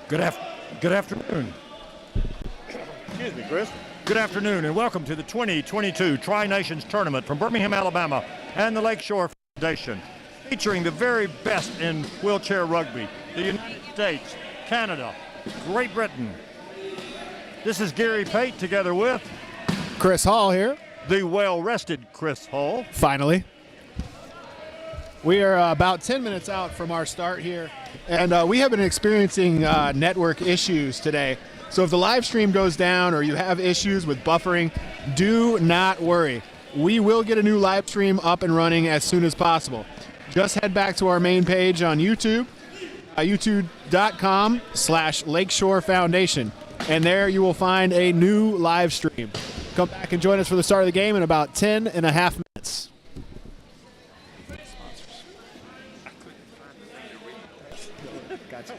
Good afternoon. Excuse me, Chris. Good afternoon, and welcome to the 2022 Tri-Nations Tournament from Birmingham, Alabama, and the Lakeshore Foundation, featuring the very best in wheelchair rugby, the United States, Canada, Great Britain. This is Gary Pate together with Chris Hall here. the well-rested Chris Hall. Finally. We are about 10 minutes out from our start here, and we have been experiencing network issues today. So if the live stream goes down or you have issues with buffering, do not worry. We will get a new live stream up and running as soon as possible. Just head back to our main page on YouTube, youtube.com/Lakeshore Foundation, and there you will find a new live stream. Come back and join us for the start of the game in about 10 and a half minutes. Gotcha.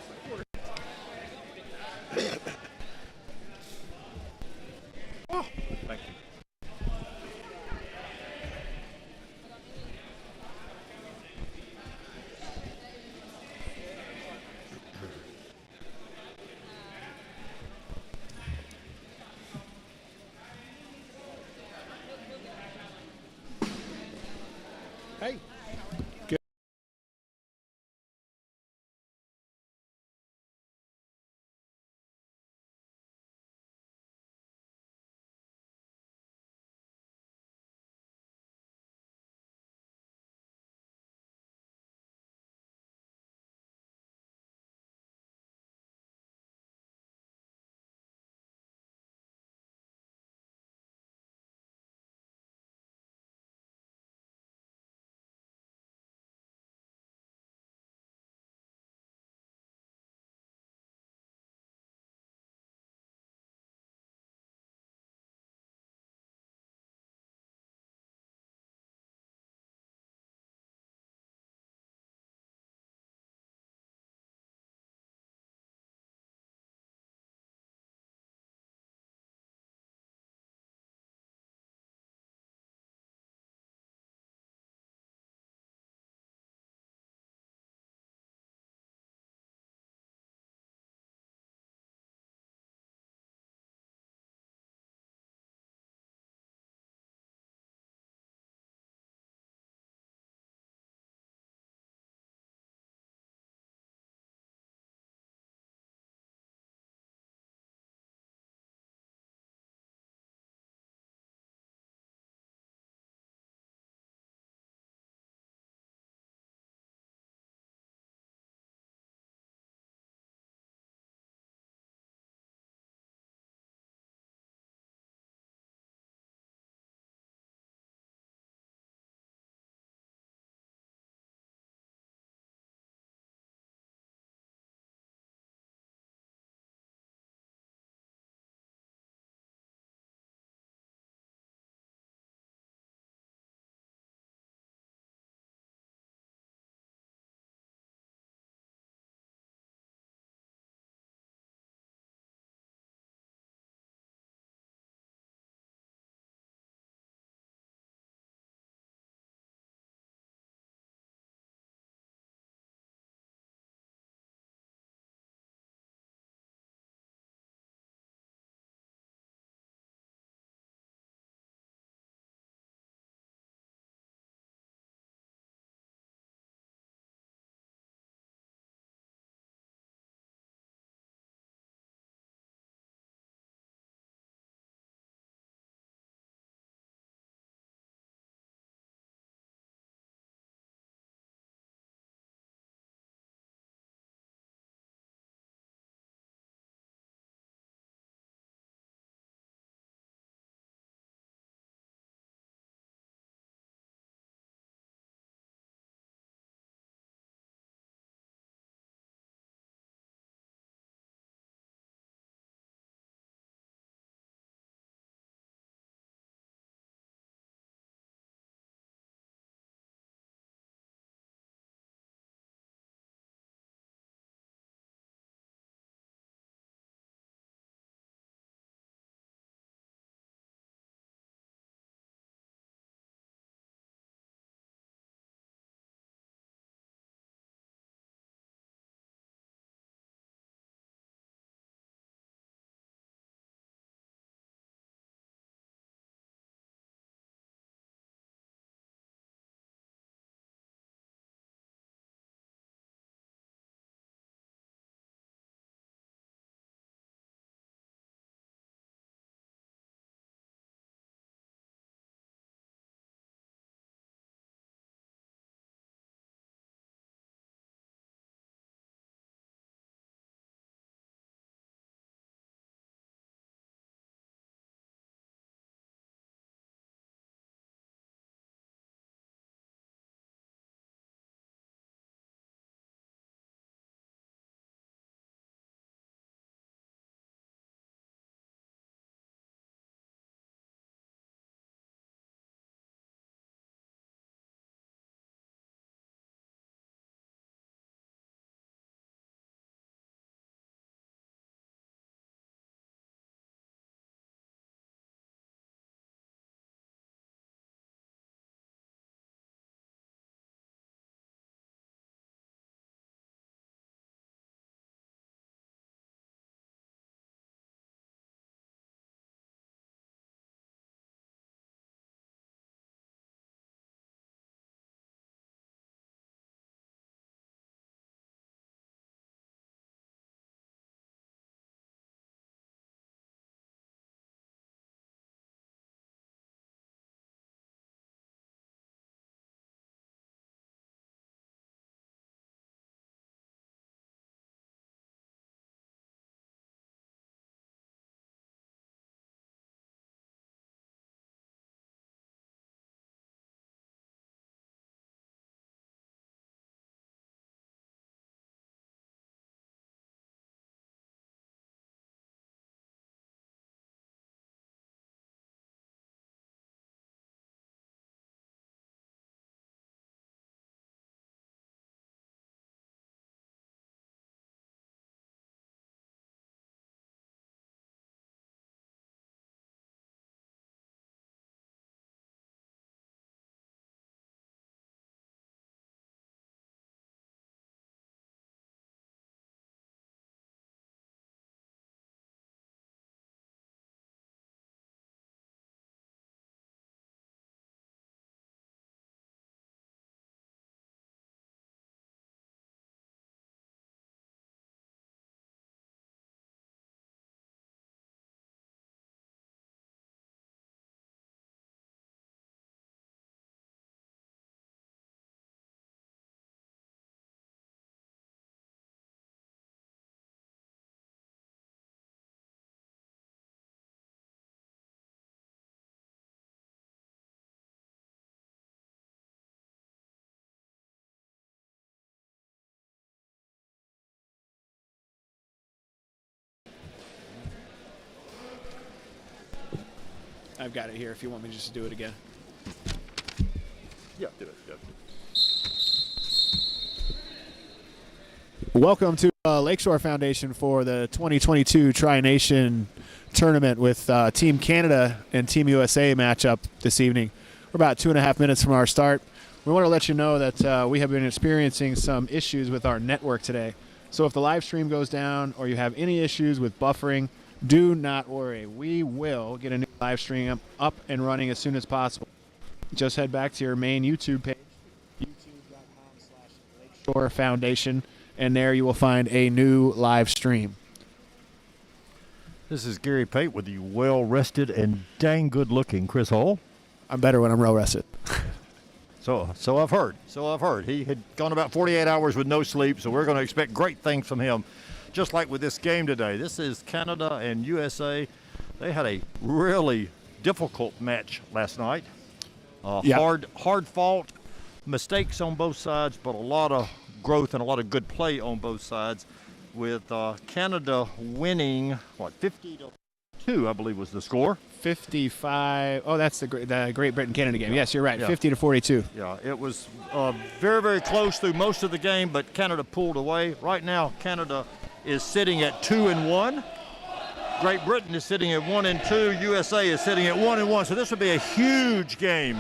Thank you. I've got it here if you want me just to do it again. Yeah, do it. Yep. Welcome to Lakeshore Foundation for the 2022 Tri-Nation Tournament with Team Canada and Team USA matchup this evening. We're about 2.5 minutes from our start. We want to let you know that we have been experiencing some issues with our network today. So if the live stream goes down or you have any issues with buffering, do not worry. We will get a new live stream up and running as soon as possible. Just head back to your main YouTube page, youtube.com/Lakeshore Foundation, and there you will find a new live stream. This is Gary Pate with the well-rested and dang good-looking Chris Hall. I'm better when I'm well rested. So I've heard. He had gone about 48 hours with no sleep, so we're going to expect great things from him, just like with this game today. This is Canada and USA. They had a really difficult match last night. Hard fought, mistakes on both sides, but a lot of growth and a lot of good play on both sides, with Canada winning, 50-2, I believe was the score. 55. Oh, that's the Great Britain-Canada game. Yes, you're right. Yeah. 50-42. Yeah, it was very, very close through most of the game, but Canada pulled away. Right now, Canada is sitting at 2-1. Great Britain is sitting at 1-2. USA is sitting at 1-1. So this would be a huge game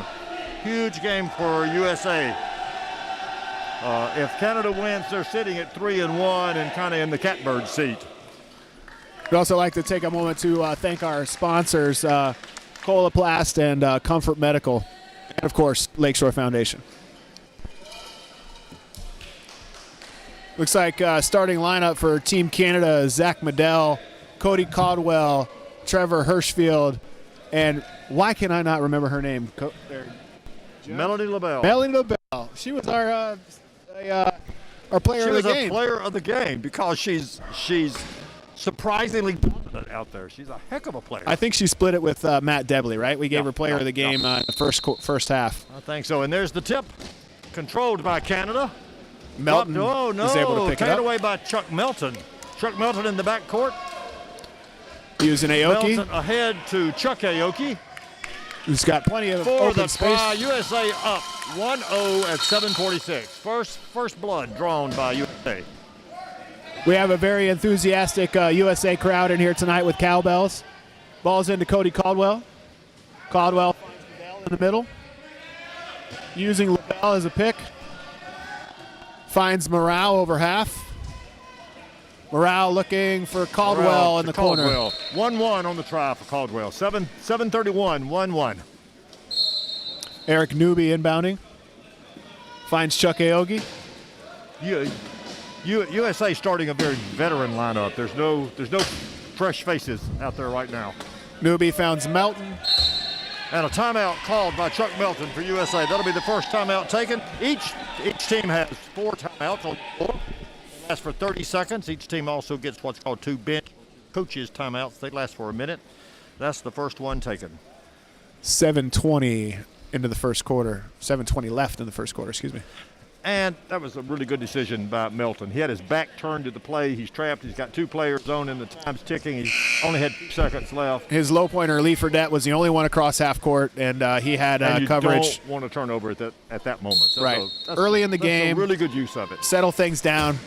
for USA. If Canada wins, they're sitting at 3-1 and kind of in the catbird seat. We'd also like to take a moment to thank our sponsors, Coloplast and Comfort Medical, and of course, Lakeshore Foundation. Looks like starting lineup for Team Canada: Zach Medell, Cody Caldwell, Trevor Hirschfield, and why can I not remember her name? Melanie LaBelle. Melanie LaBelle. She was our player of the game. She was a player of the game because she's surprisingly dominant out there. She's a heck of a player. I think she split it with Matt Debley, right? We gave her player of the game in the first half. I think so. And there's the tip, controlled by Canada. Melton is able to pick it taken up. away by Chuck Melton. Chuck Melton in the backcourt. Using Aoki, Melton ahead to Chuck Aoki. who's got plenty of For open the space. try, USA up 1-0 at 7:46. First blood drawn by USA. We have a very enthusiastic USA crowd in here tonight with cowbells. Ball's into Cody Caldwell. Caldwell finds LaBelle in the middle. Using LaBelle as a pick. Finds Morale over half. Morale looking for Caldwell in the corner. 1-1 on the try for Caldwell. 7:31, 1-1. Eric Newby inbounding. Finds Chuck Aoki. USA starting a very veteran lineup. There's no fresh faces out there right now. Newby finds Melton. And a timeout called by Chuck Melton for USA. That'll be the first timeout taken. Each team has 4 timeouts on the floor. They last for 30 seconds. Each team also gets what's called 2 bench coaches timeouts. They last for a minute. That's the first one taken. 7:20 into the first quarter. 7:20 left in the first quarter, excuse me. And that was a really good decision by Melton. He had his back turned to the play. He's trapped. He's got 2 players on him. The time's ticking. He only had 2 seconds left. His low pointer, Lee Fredette, was the only one across half court, and he had And you coverage. don't want to turn over at that moment. So Right. that's Early in the that's game. a really good use of it. Settle things down.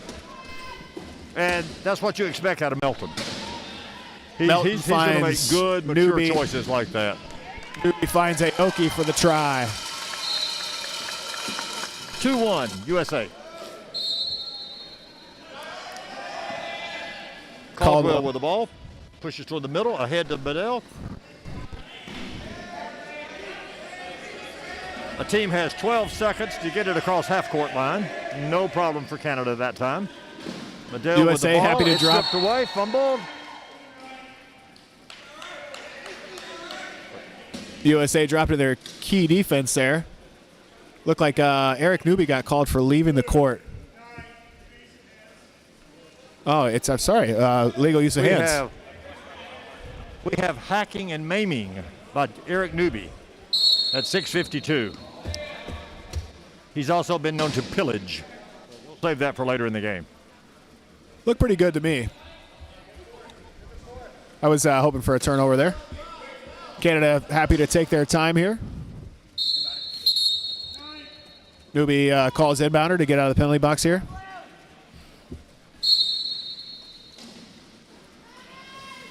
And that's what you expect out of Melton. Melton He's going to make finds good, mature Newby. choices like that. Newby finds Aoki for the try. 2-1, USA. Caldwell with the ball. Pushes toward the middle, ahead to Bedell. A team has 12 seconds to get it across half-court line. No problem for Canada that time. Bedell with the USA ball. happy to It's drop. stripped away, fumbled. USA dropped to their key defense there. Looked like Eric Newby got called for leaving the court. Oh, I'm sorry, legal use of hands. We have hacking and maiming by Eric Newby at 6:52. He's also been known to pillage. We'll save that for later in the game. Looked pretty good to me. I was hoping for a turnover there. Canada happy to take their time here. Newbie calls inbounder to get out of the penalty box here.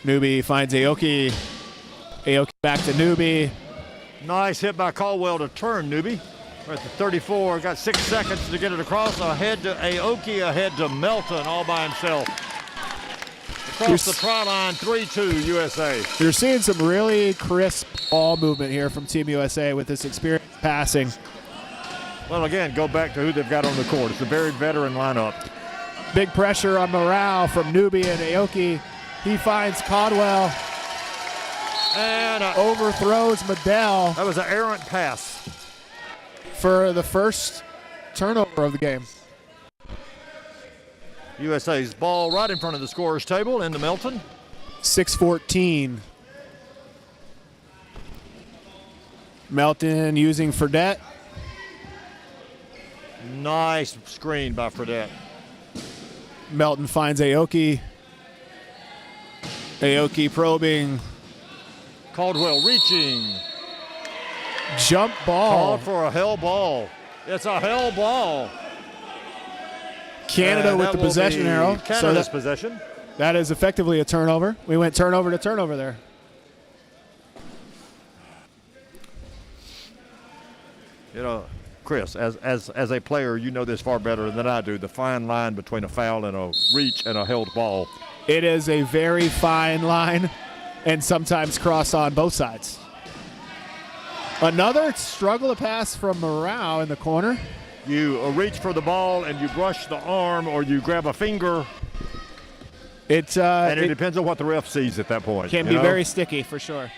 Newbie finds Aoki. Aoki back to Newbie. Nice hit by Caldwell to turn Newbie. We're at the 34. Got 6 seconds to get it across. Ahead to Aoki, ahead to Melton all by himself. Across the try line, 3-2 USA. You're seeing some really crisp ball movement here from Team USA with this experience passing. Well, again, go back to who they've got on the court. It's a very veteran lineup. Big pressure on Morale from Newbie and Aoki. He finds Caldwell. And Overthrows Medell that was an errant pass. for the first turnover of the game. USA's ball right in front of the scorer's table into Melton. 6:14. Melton using Fredette. Nice screen by Fredette. Melton finds Aoki. Aoki probing. Caldwell reaching. Jump ball. Called for a hell ball. It's a hell ball. Canada And with that the will possession be arrow. Canada's So possession. that is effectively a turnover. We went turnover to turnover there. You know, Chris, as a player, you know this far better than I do. The fine line between a foul and a reach and a held ball. It is a very fine line and sometimes cross on both sides. Another struggle to pass from Morale in the corner. You reach for the ball and you brush the arm or you grab a finger, It depends on what the ref sees at that point. can you be know? very sticky for sure.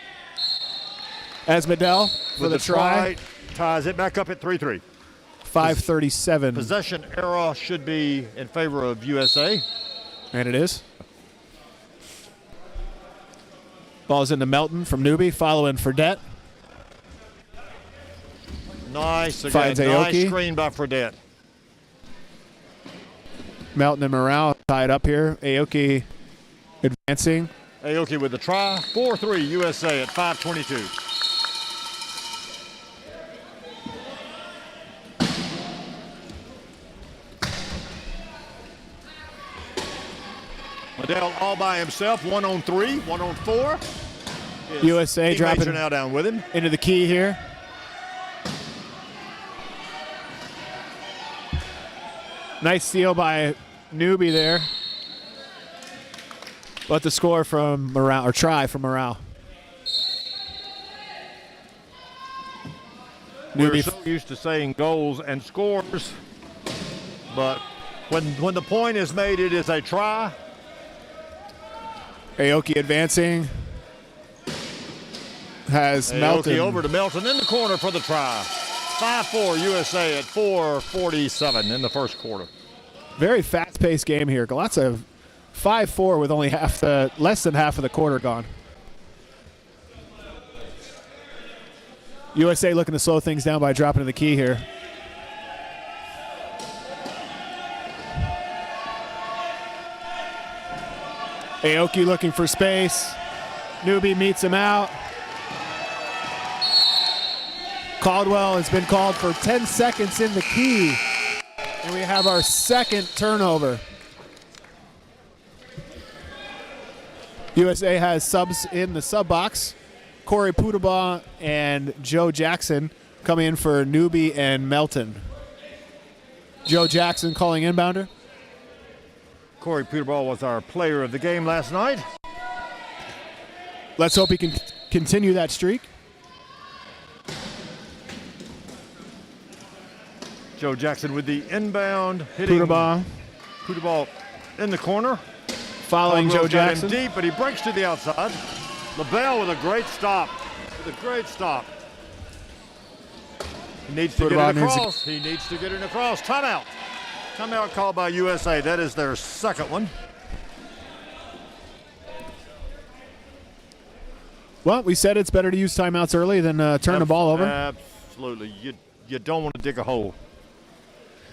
As Medell for With the try. ties it back up at 3-3. 5:37. Possession era should be in favor of USA. And it is. Ball's into Melton from Newbie, following Fredette. Nice again. Finds Nice Aoki. screen by Fredette. Melton and Morale tied up here. Aoki advancing. Aoki with the try. 4-3 USA at 5:22. Medell all by himself. 1-on-3, 1-on-4. USA Teammates dropping are now down with him. into the key here. Nice steal by Newbie there. But the score from Morale, or try from Morale. We're Newbie so used to saying goals and scores, but when the point is made, it is a try. Aoki advancing. Has Melton. Aoki over to Melton in the corner for the try. 5-4 USA at 4:47 in the first quarter. Very fast-paced game here. Galatza 5-4 with only less than half of the quarter gone. USA looking to slow things down by dropping to the key here. Aoki looking for space. Newbie meets him out. Caldwell has been called for 10 seconds in the key. And we have our second turnover. USA has subs in the sub box. Corey Pudabaugh and Joe Jackson coming in for Newbie and Melton. Joe Jackson calling inbounder. Corey Peterball was our player of the game last night. Let's hope he can continue that streak. Joe Jackson with the inbound, hitting Pudabaugh Peterball in the corner. following Joe Caldwell's got him Jackson. deep, but he breaks to the outside. LaBelle with a great stop. He needs to Pudabaugh get it across. He needs to get it across. Timeout. Timeout called by USA. That is their second one. Well, we said it's better to use timeouts early than turn the ball over. Absolutely. You don't want to dig a hole.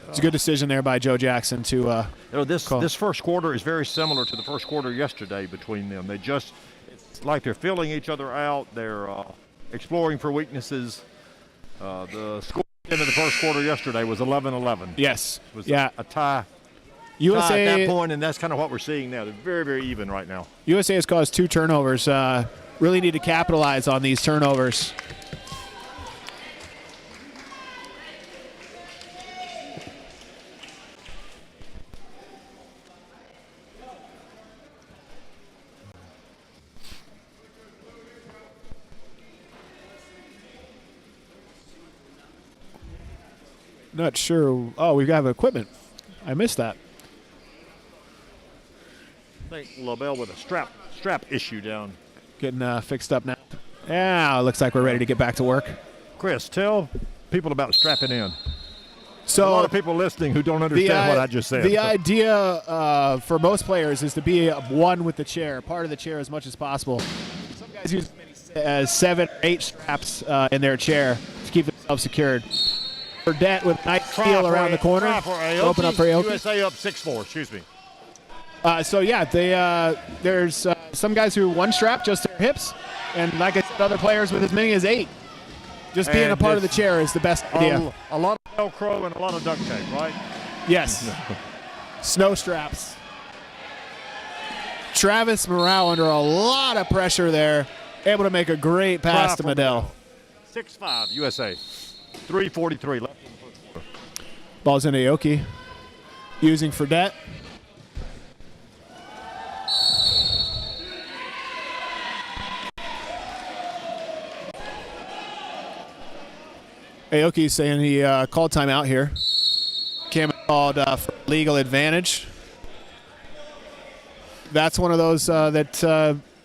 It's a good decision there by Joe Jackson to You know, this Call. this first quarter is very similar to the first quarter yesterday between them. They just like they're filling each other out. They're exploring for weaknesses. The score at the end of the first quarter yesterday was 11-11. Yes. It was Yeah. a tie. USA Tie at that point, and that's kind of what we're seeing now. They're very, very even right now. USA has caused 2 turnovers. Really need to capitalize on these turnovers. Not sure. Oh, we have equipment. I missed that. I think LaBelle with a strap issue down. Getting fixed up now. Yeah, looks like we're ready to get back to work. Chris, tell people about strapping in. So a lot of people listening who don't understand what I just said. The idea for most players is to be one with the chair, part of the chair as much as possible. Some guys use as 7 or 8 straps in their chair to keep themselves secured. Burdette with a nice feel around the corner. Open up for Aoki. USA up 6-4, excuse me. So yeah, there's some guys who one strap just their hips, and like I said, other players with as many as 8. Just being a part of the chair is the best idea. A lot of Velcro and a lot of duct tape, right? Yes. Snow straps. Travis Morale under a lot of pressure there, able to make a great pass to Medell. 6-5 USA. 3:43 left. Ball's into Aoki. Using Fredette. Aoki's saying he called timeout here. Cam called for legal advantage. That's one of those that,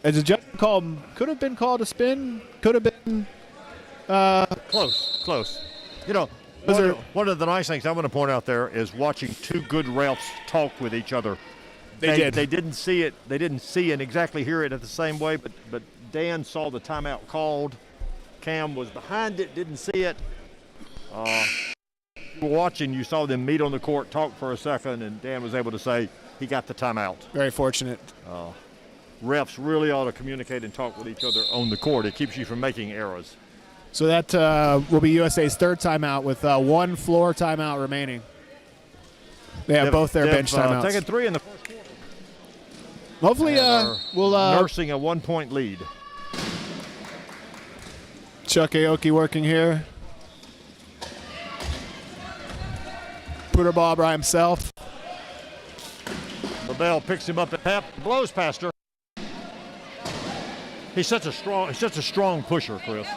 as a judge call, could have been called a spin, could have been. Close. You know, one of the nice things I want to point out there is watching 2 good refs talk with each other. They didn't see it. They didn't see and exactly hear it at the same way, but Dan saw the timeout called. Cam was behind it, didn't see it. You were watching, you saw them meet on the court, talk for a second, and Dan was able to say he got the timeout. Very fortunate. Refs really ought to communicate and talk with each other on the court. It keeps you from making errors. So that will be USA's 3rd timeout with 1 floor timeout remaining. They have both their bench timeouts. Taking 3 in the first quarter. Hopefully we'll nursing a 1-point lead. Chuck Aoki working here. Pooter ball by himself. LaBelle picks him up at half, blows past her. He's such a strong pusher, Chris.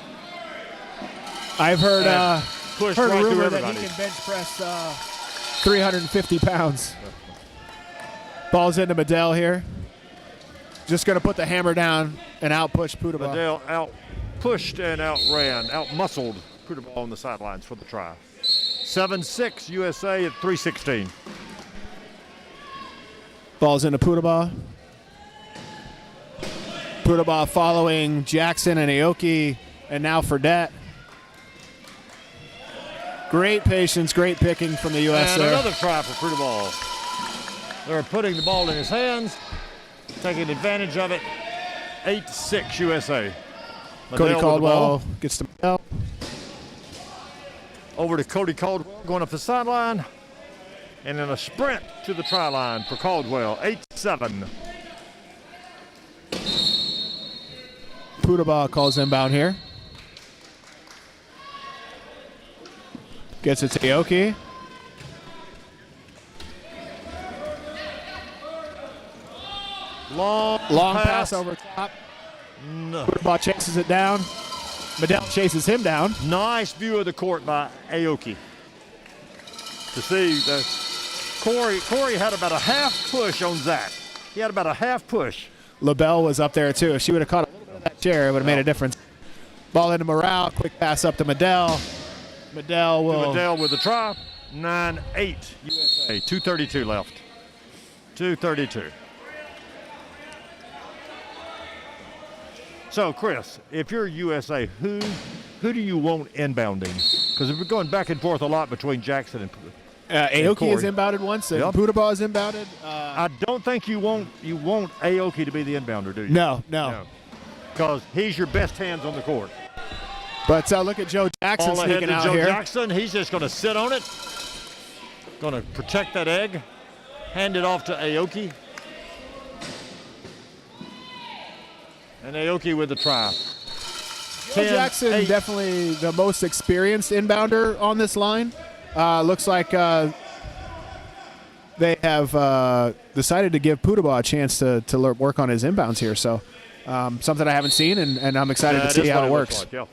I've heard pushed heard right through rumor that everybody. he can bench press 350 pounds. Ball's into Medell here. Just going to put the hammer down and out-push Pooter-ball. Medell out-pushed and out-ran, out-muscled Pooter-ball on the sidelines for the try. 7-6 USA at 3:16. Ball's into Pooter-ball. Pooter-ball following Jackson and Aoki, and now Fredette. Great patience, great picking from the U.S. And there. another try for Pooter-ball. They're putting the ball in his hands, taking advantage of it. 8-6 USA. Cody Medell Caldwell gets to Medell. Over to Cody Caldwell going up the sideline. And then a sprint to the try line for Caldwell. 8-7. Pooter-ball calls inbound here. Gets it to Aoki. Long pass over top. No. Pooter-ball chases it down. Medell chases him down. Nice view of the court by Aoki. To see that Corey had about a half push on Zach. He had about a half push. LaBelle was up there too. If she would have caught a little bit of that chair, it would have made a difference. Ball into Morale. Quick pass up to Medell. Medell with the try. 9-8 USA. 2:32 left. 2:32. So, Chris, if you're USA, who do you want inbounding? Because we're going back and forth a lot between Jackson and Aoki is inbounded once, and Yep. Pooter-ball is inbounded. I don't think you want Aoki to be the inbounder, do you? No. because he's your best hands on the court. But look at Joe Jackson Ball ahead sneaking to out Joe here. Jackson. He's just going to sit on it. Going to protect that egg. Hand it off to Aoki. And Aoki with the try. Joe Jackson, 10-8. definitely the most experienced inbounder on this line. Looks like they have decided to give Putaba a chance to work on his inbounds here. So something I haven't seen, and I'm excited to see how it works. Like, yeah.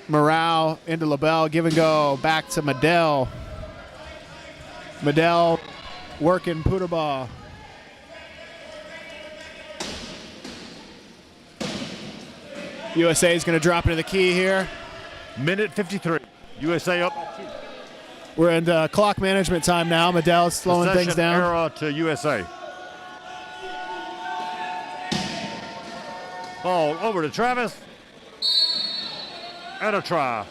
Morale into LaBelle, give and go, back to Medell. Medell working Putaba. USA is going to drop into the key here. Minute 53. USA up. We're in clock management time now. Medell's slowing things Possession down. Era to USA. Ball over to Travis. And a try.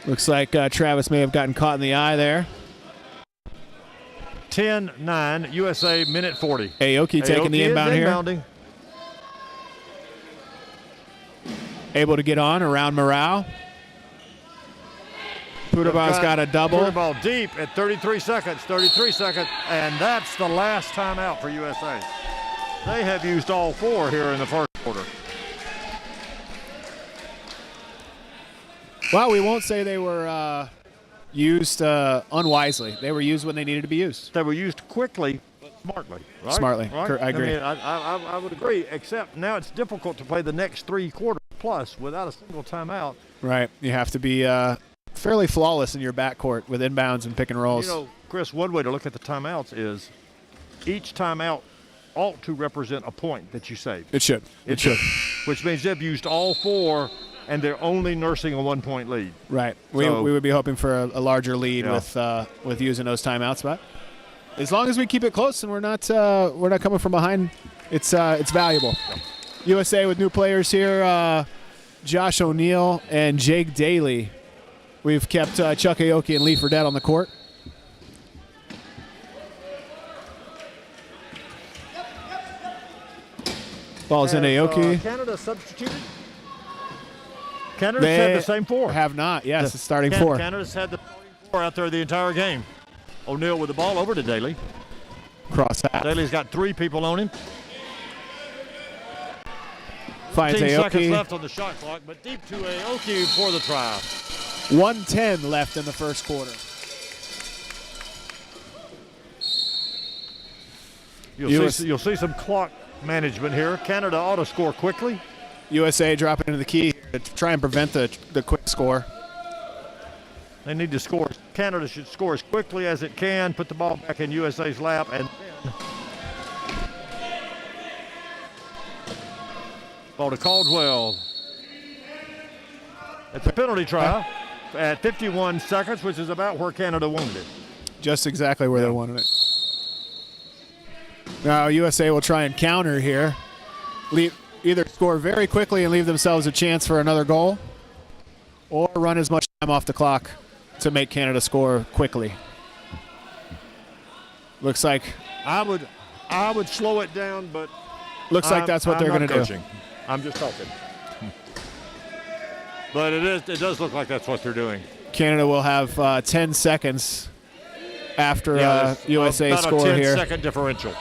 Looks like Travis may have gotten caught in the eye there. 10-9, USA, minute 40. Aoki taking the Aoki is inbound here. inbounding. Able to get on around Morale. Pudaba's got a double. Put the ball deep at 33 seconds, and that's the last timeout for USA. They have used all four here in the first quarter. Well, we won't say they were used unwisely. They were used when they needed to be used. They were used quickly, but smartly. Right? Smartly. Right? I agree. mean, I would agree, except now it's difficult to play the next three quarters plus without a single timeout. Right. You have to be fairly flawless in your backcourt with inbounds and pick and rolls. You know, Chris, one way to look at the timeouts is each timeout ought to represent a point that you saved. It should. It should. Which means they've used all four, and they're only nursing a 1 point lead. Right. So- We would be hoping for a larger lead Yeah. with using those timeouts, but as long as we keep it close and we're not coming from behind, it's valuable. USA with new players here, Josh O'Neal and Jake Daly. We've kept Chuck Aoki and Lee Fredette on the court. Ball's in Aoki. Canada substituted? Canada's had the same four. Have not. Yes, it's starting Can- four. Canada's had the four out there the entire game. O'Neal with the ball over to Daly. Cross half. Daly's got three people on him. Finds 15 seconds Aoki. left on the shot clock, but deep to Aoki for the try. 1:10 left in the first quarter. You'll see some clock management here. Canada ought to score quickly. USA dropping into the key to try and prevent the quick score. They need to score. Canada should score as quickly as it can, put the ball back in USA's lap, and then ball to Caldwell. It's a penalty try at 51 seconds, which is about where Canada wanted it. Just exactly where they wanted it. Now USA will try and counter here. Either score very quickly and leave themselves a chance for another goal, or run as much time off the clock to make Canada score quickly. Looks like I would slow it down, but that's what they're going to do. I'm just talking. But it does look like that's what they're doing. Canada will have 10 seconds after there's USA about score a 10 here. second differential.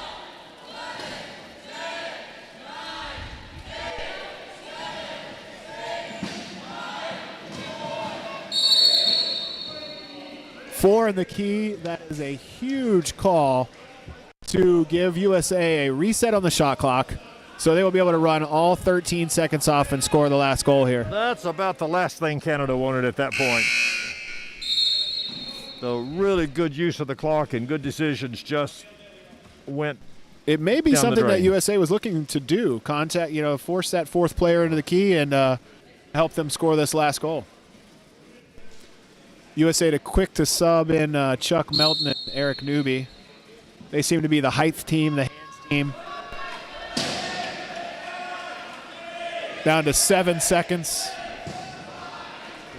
Four in the key. That is a huge call to give USA a reset on the shot clock, so they will be able to run all 13 seconds off and score the last goal here. That's about the last thing Canada wanted at that point. The really good use of the clock and good decisions just went. It may be down the something that drain. USA was looking to do, force that fourth player into the key and help them score this last goal. USA quick to sub in Chuck Melton and Eric Newby. They seem to be the height team, the hands team. Down to 7 seconds.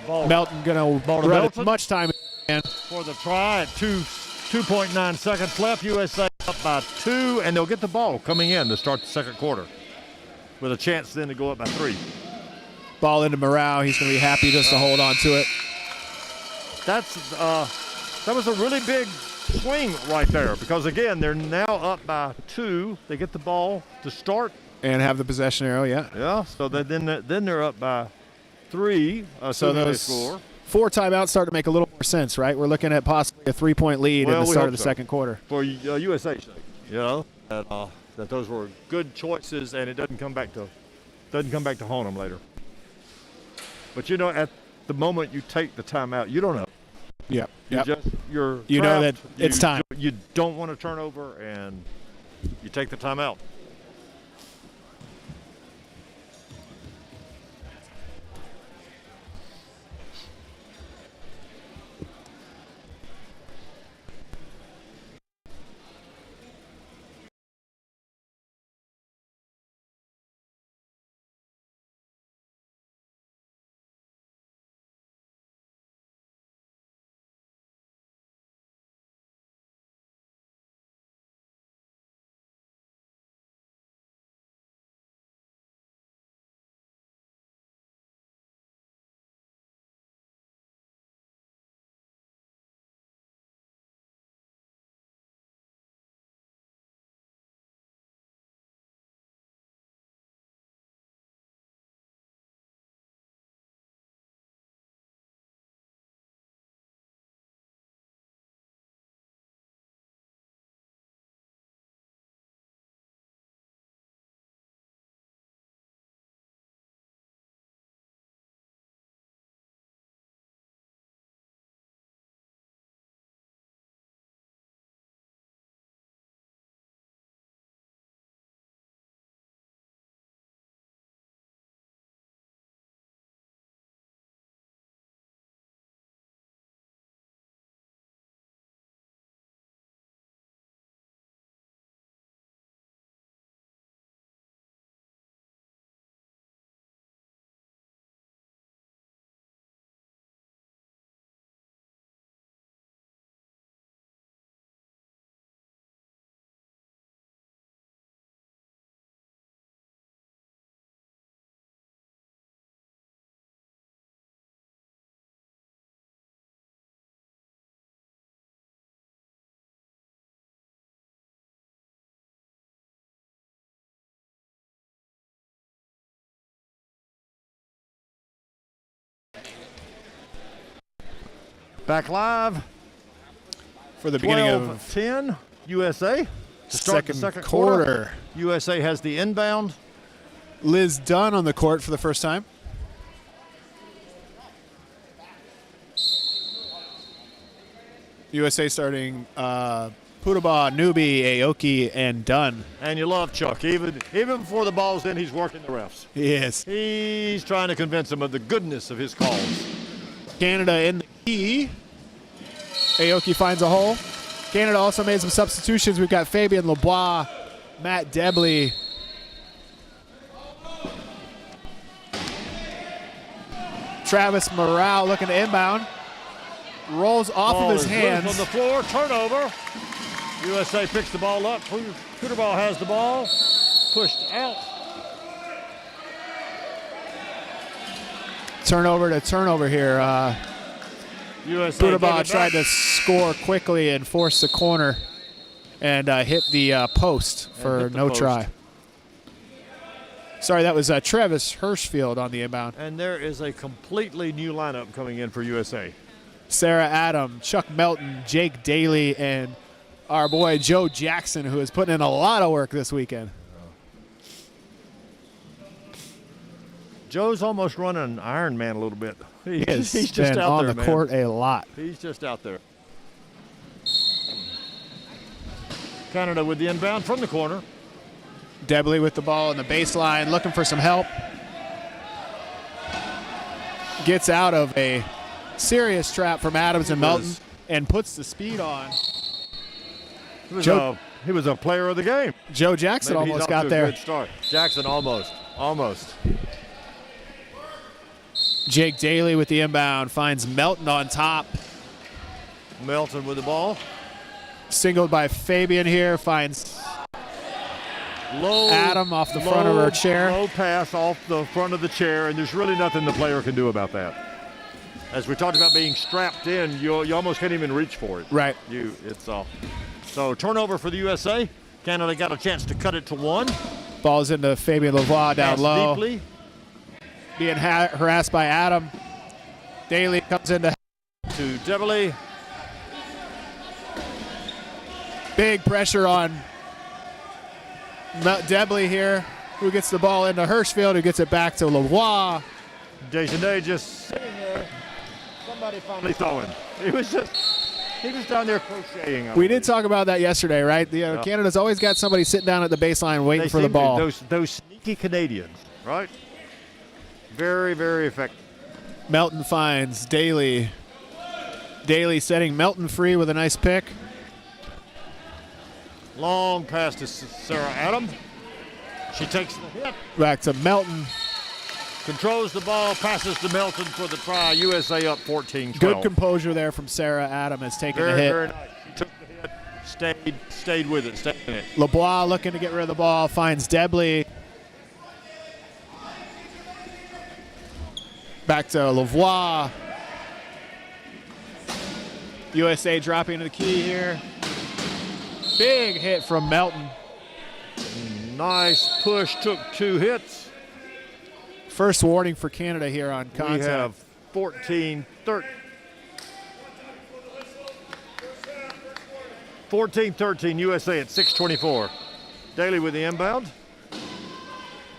Melton going to run as Melton. much time as he can. For the try at 2.9 seconds left, USA up by 2, and they'll get the ball coming in to start the second quarter with a chance then to go up by 3. Ball into Morale. He's going to be happy just to hold on to it. That was a really big swing right there because, again, they're now up by 2. They get the ball to start. And have the possession arrow, yeah. Yeah, so then they're up by 3. So those score. 4 timeouts start to make a little more sense, right? We're looking at possibly a 3-point lead in the start of the second quarter. For USA's sake, that those were good choices, and it doesn't come back to haunt them later. But at the moment you take the timeout, you don't know. Yeah. You're you know trapped. that it's time. You don't want to turn over, and you take the timeout. Back live for the beginning of 12-10 USA to start the second quarter. USA has the inbound. Liz Dunn on the court for the first time. USA starting Putaba, Newby, Aoki, and Dunn. And you love Chuck. Even before the ball's in, he's working the refs. He is. He's trying to convince them of the goodness of his calls. Canada in the key. Aoki finds a hole. Canada also made some substitutions. We've got Fabian Lebois, Matt Debley. Travis Morale looking to inbound. Rolls off of his hands. On the floor, turnover. USA picks the ball up. Peterball has the ball. Pushed out. Turnover here. USA Peterball tried to score quickly and force the corner and hit the post for no try. Sorry, that was Travis Hirschfield on the inbound. And there is a completely new lineup coming in for USA. Sarah Adam, Chuck Melton, Jake Daly, and our boy Joe Jackson, who is putting in a lot of work this weekend. Joe's almost running an Iron Man a little bit. He's just been out on there, the court a lot. He's just out there. Canada with the inbound from the corner. Debley with the ball in the baseline, looking for some help. Gets out of a serious trap from Adams and Melton and puts the speed on. He was a player of the game. Joe Jackson Maybe almost got there. Good start. Jackson almost. Jake Daly with the inbound finds Melton on top. Melton with the ball. Singled by Fabian here, finds Low, Adam off the front of her chair. Low pass off the front of the chair, and there's really nothing the player can do about that. As we talked about being strapped in, you almost can't even reach for it. Right. So turnover for the USA. Canada got a chance to cut it to 1. Ball's into Fabian Lavoie down Pass low. deeply. Being harassed by Adam. Daly comes into To Deverly. big pressure on Debley here, who gets the ball into Hirschfield, who gets it back to Lavoie. Deschandet just sitting there. Somebody finally saw him. He was down there crocheting. We did talk about that yesterday, right? Canada's always got somebody sitting down at the baseline waiting for the ball. Those sneaky Canadians, right? Very, very effective. Melton finds Daly. Daly setting Melton free with a nice pick. Long pass to Sarah Adam. She takes the hit. Back to Melton. Controls the ball, passes to Melton for the try. USA up 14-12. Good composure there from Sarah Adam as taking the hit. Very nice. She took the hit, stayed with it, stayed in it. Lavoie looking to get rid of the ball, finds Debley. Back to Lavoie. USA dropping into the key here. Big hit from Melton. Nice push, took 2 hits. First warning for Canada here on contact. We have 14-13 USA at 6:24. Daly with the inbound.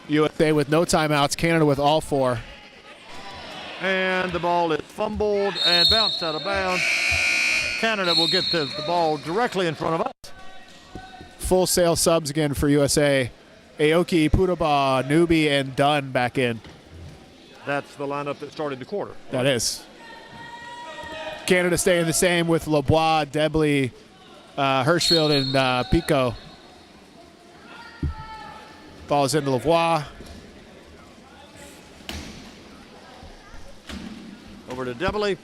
USA with no timeouts, Canada with all 4. And the ball is fumbled and bounced out of bounds. Canada will get the ball directly in front of us. Full sail subs again for USA. Aoki, Putaba, Newby, and Dunn back in. That's the lineup that started the quarter. That is. Canada staying the same with Lavoie, Debley, Hirschfield, and Pico. Ball's into Lavoie. Over to Debley.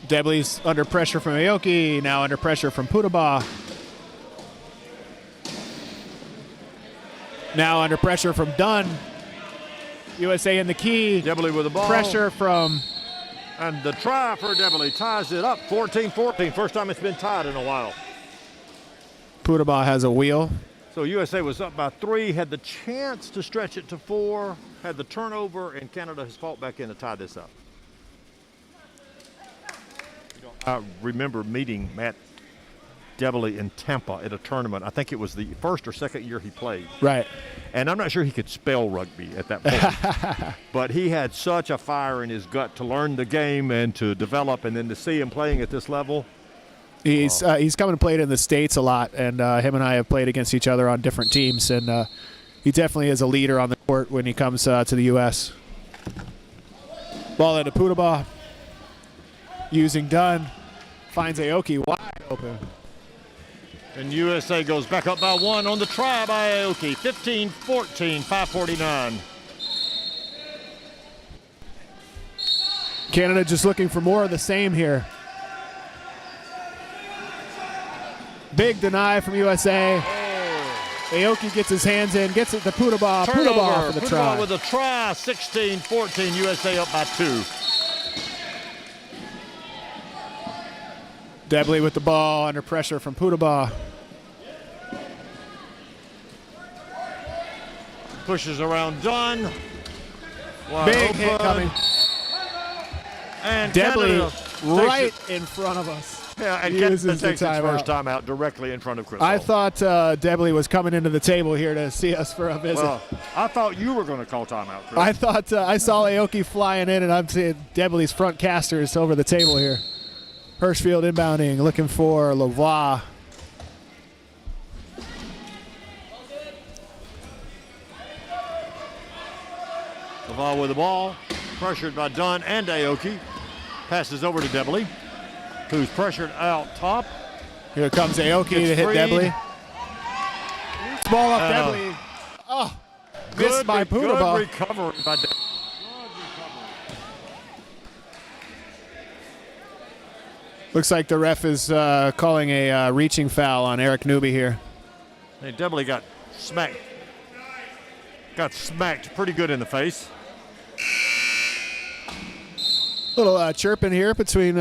Debley's under pressure from Aoki, now under pressure from Putaba. Now under pressure from Dunn. USA in the key. Debley with the ball. Pressure from... And the try for Debley ties it up 14-14. First time it's been tied in a while. Putaba has a wheel. So USA was up by 3, had the chance to stretch it to 4, had the turnover, and Canada has fought back in to tie this up. I remember meeting Matt Debley in Tampa at a tournament. I think it was the first or second year he played. Right. And I'm not sure he could spell rugby at that point. But he had such a fire in his gut to learn the game and to develop, and then to see him playing at this level. He's come and played in the States a lot, and him and I have played against each other on different teams, and he definitely is a leader on the court when he comes to the U.S. Ball into Putaba. Using Dunn. Finds Aoki wide open. And USA goes back up by 1 on the try by Aoki. 15-14, 5:49. Canada just looking for more of the same here. Big deny from USA. Aoki gets his hands in, gets it to Putaba. Putaba for the try. Putaba with a try. 16-14, USA up by 2. Debley with the ball under pressure from Putaba. Pushes around Dunn. Big hit coming. And Debley right in front of us. Yeah, and He Canada uses the takes its first timeout. timeout directly in front of Chris. I thought Debley was coming into the table here to see us for a visit. Well, I thought you were going to call timeout, Chris. I thought I saw Aoki flying in, and I'm seeing Debley's front casters over the table here. Hirschfield inbounding, looking for Lavoie. Lavoie with the ball, pressured by Dunn and Aoki. Passes over to Debley, who's pressured out top. Here comes Aoki to Gets hit freed. Debley. Ball off Debley. Oh, missed by Good Putaba. recovery by Debley. Looks like the ref is calling a reaching foul on Eric Newby here. They definitely got smacked. Got smacked pretty good in the face. Little chirping here between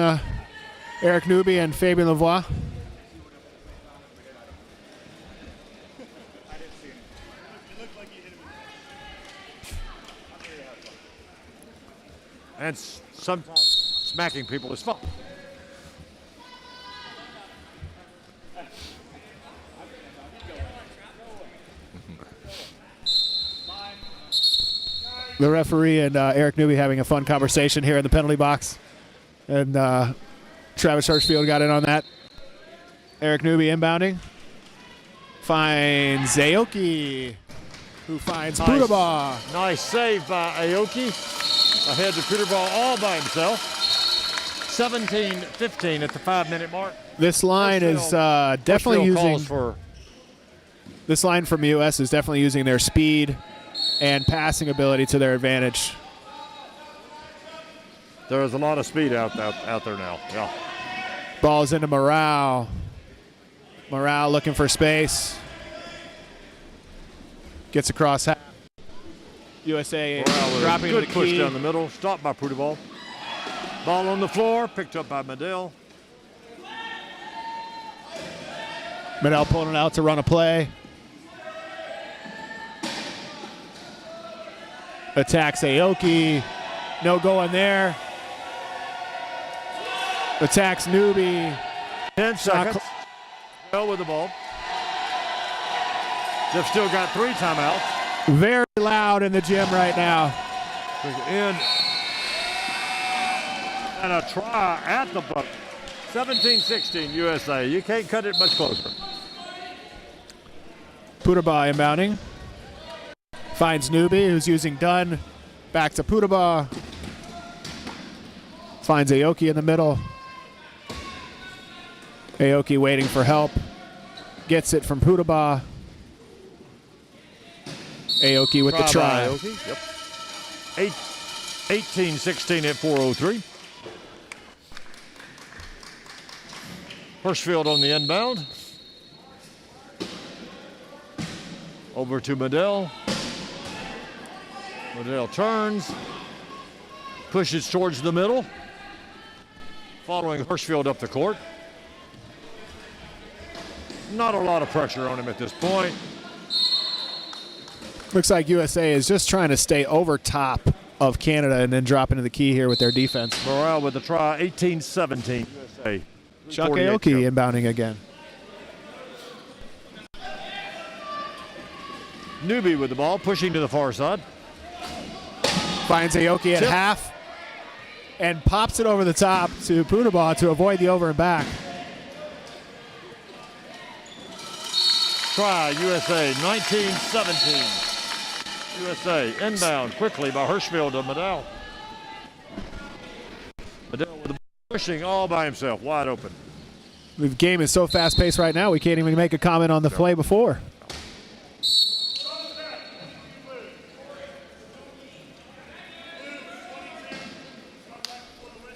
Eric Newby and Fabien Lavoie. And sometimes smacking people is fun. The referee and Eric Newby having a fun conversation here in the penalty box. And Travis Hirschfield got in on that. Eric Newby inbounding. Finds Aoki, who finds Pudabaugh. Nice save by Aoki. Ahead to Pudabaugh all by himself. 17-15 at the 5-minute mark. This line is definitely using. For this line from US is definitely using their speed and passing ability to their advantage. there is a lot of speed out there now. Yeah. Ball's into Morale. Morale looking for space. Gets across half. USA dropping good the push key. down the middle. Stopped by Pudabaugh. Ball on the floor. Picked up by Medell. Medell pulling it out to run a play. Attacks Aoki. No going there. Attacks Newby. 10 seconds. Well with the ball. They've still got 3 timeouts. Very loud in the gym right now. In. And a try at the bucket. 17-16 USA. You can't cut it much closer. Pudabaugh inbounding. Finds Newby, who's using Dunn. Back to Pudabaugh. Finds Aoki in the middle. Aoki waiting for help. Gets it from Pudabaugh. Aoki with the try. Yep. 18-16 at 4:03. Hirschfield on the inbound. Over to Medell. Medell turns. Pushes towards the middle. Following Hirschfield up the court. Not a lot of pressure on him at this point. Looks like USA is just trying to stay over top of Canada and then drop into the key here with their defense. Morale with the try, 18-17 USA. Chuck Aoki inbounding again. Newby with the ball, pushing to the far side. Finds Aoki at Tip. half and pops it over the top to Pudabaugh to avoid the over and back. Try USA, 19-17. USA inbound quickly by Hirschfield to Medell. Medell with the ball, pushing all by himself, wide open. The game is so fast-paced right now, we can't even make a comment on the play before.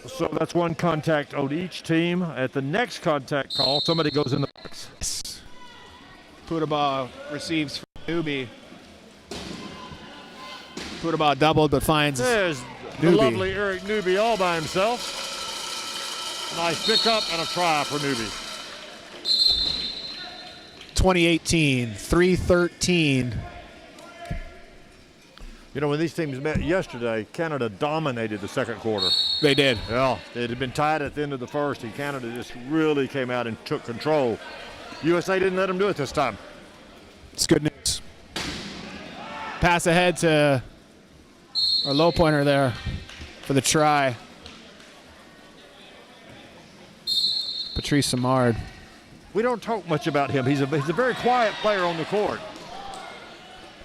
So that's one contact on each team. At the next contact call, somebody goes in the box. Pudabaugh receives from Newby. Pudabaugh doubled but finds There's the Newby. lovely Eric Newby all by himself. Nice pickup and a try for Newby. 2018, 3-13. You know, when these teams met yesterday, Canada dominated the second quarter. They did. Yeah, it had been tied at the end of the first, and Canada just really came out and took control. USA didn't let them do it this time. It's good news. Pass ahead to our low pointer there for the try. Patrice Simard. We don't talk much about him. He's a very quiet player on the court.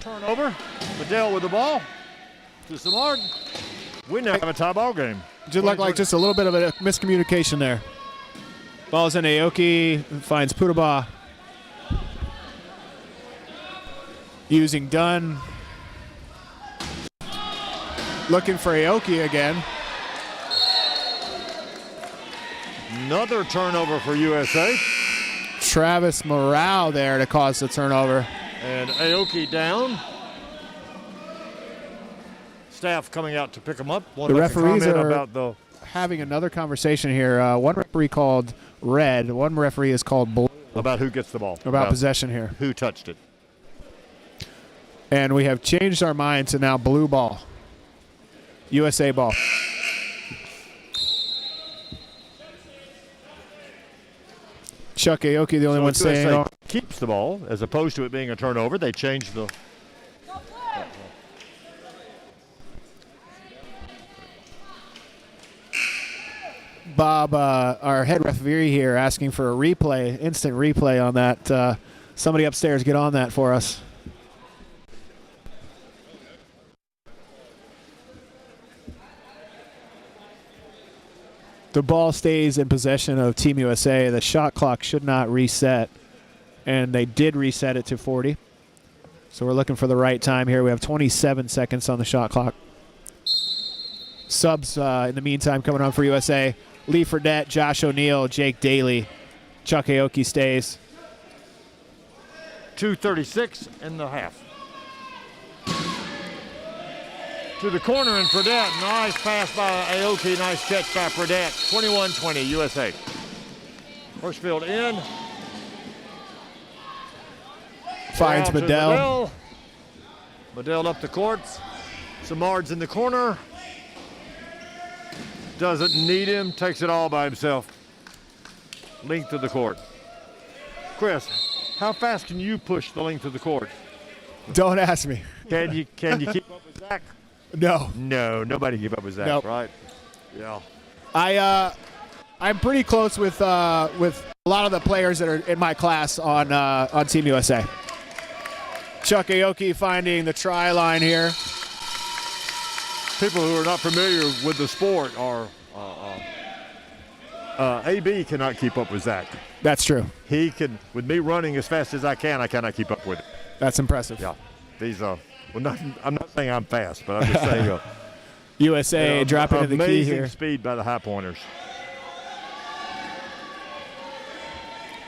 Turnover. Medell with the ball. To Simard. We now have a tie ball game. Just looked like just a little bit of a miscommunication there. Ball's in Aoki, finds Pudabaugh. Using Dunn. Looking for Aoki again. Another turnover for USA. Travis Morale there to cause the turnover. And Aoki down. Staff coming out to pick him up. The referees are about the having another conversation here. One referee called red. One referee is called blue. about who gets the ball. About possession here. Who touched it. And we have changed our mind to now blue ball. USA ball. Chuck Aoki, the only one saying. USA keeps the ball as opposed to it being a turnover. They changed the. Bob, our head referee here, asking for a replay, instant replay on that. Somebody upstairs get on that for us. The ball stays in possession of Team USA. The shot clock should not reset, and they did reset it to 40. So we're looking for the right time here. We have 27 seconds on the shot clock. Subs in the meantime coming on for USA. Lee Fredette, Josh O'Neill, Jake Daly. Chuck Aoki stays. 2:36 in the half. To the corner and Fredette. Nice pass by Aoki. Nice catch by Fredette. 21-20 USA. First field in. Finds Down to Medell. Medell up the courts. Samard's in the corner. Doesn't need him. Takes it all by himself. Length of the court. Chris, how fast can you push the length of the court? Don't ask me. Can you keep up with Zach? No. No, nobody keep up with Zach, Nope. right? Yeah. I'm pretty close with a lot of the players that are in my class on Team USA. Chuck Aoki finding the try line here. People who are not familiar with the sport are AB cannot keep up with Zach. That's true. He can, with me running as fast as I cannot keep up with it. That's impressive. Yeah. These I'm not saying I'm fast, but I'm just saying USA dropping to the key here. Amazing speed by the high pointers.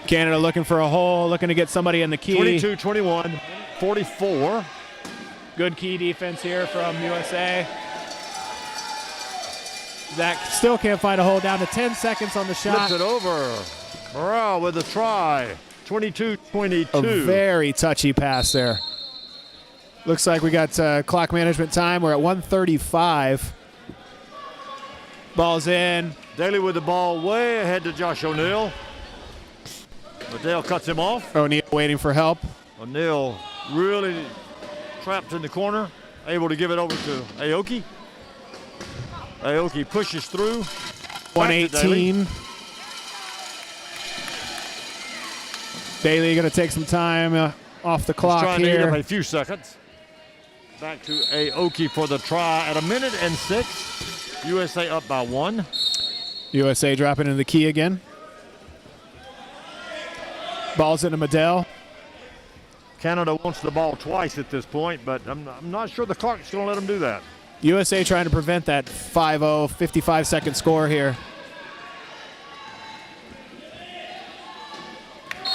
Canada looking for a hole, looking to get somebody in the key. 22-21, 44. Good key defense here from USA. Zach still can't find a hole, down to 10 seconds on the shot. Flips it over. Morale with a try. 22-22. A very touchy pass there. Looks like we got clock management time. We're at 1:35. Ball's in. Daly with the ball way ahead to Josh O'Neill. Medell cuts him off. O'Neill waiting for help. O'Neill really trapped in the corner, able to give it over to Aoki. Aoki pushes through. 118. Daly going to take some time off the clock trying to eat here. up a few seconds. Back to Aoki for the try at 1:06. USA up by 1. USA dropping into the key again. Ball's into Medell. Canada wants the ball twice at this point, but I'm not sure the clock's going to let them do that. USA trying to prevent that 5-0, 55-second score here.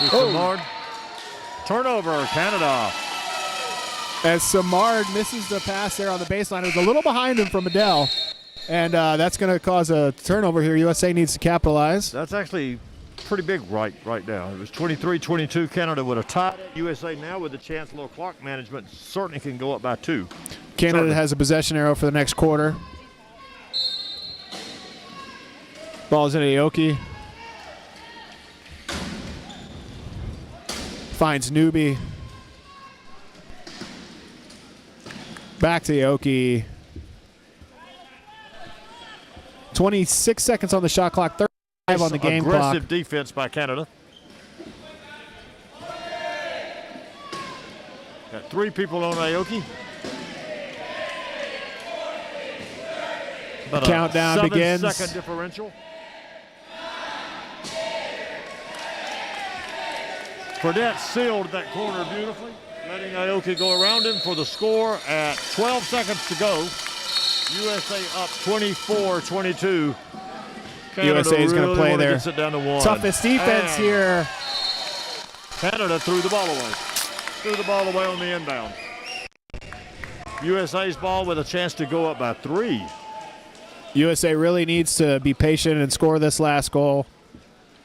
Samard. Turnover, Canada. As Samard misses the pass there on the baseline. It was a little behind him from Medell. And that's going to cause a turnover here. USA needs to capitalize. That's actually pretty big right now. It was 23-22. Canada would have tied it. USA now with a chance, a little clock management, certainly can go up by 2. Canada Certainly has a possession arrow for the next quarter. Ball's in Aoki. Finds Newby. Back to Aoki. 26 seconds on the shot clock, 35 on the game clock. Aggressive defense by Canada. Got 3 people on Aoki. The countdown begins. 7-second differential. Fredette sealed that corner beautifully, letting Aoki go around him for the score at 12 seconds to go. USA up 24-22. USA is going to really play wanna their get it down to 1. toughest defense And here. Canada threw the ball away. Threw the ball away on the inbound. USA's ball with a chance to go up by 3. USA really needs to be patient and score this last goal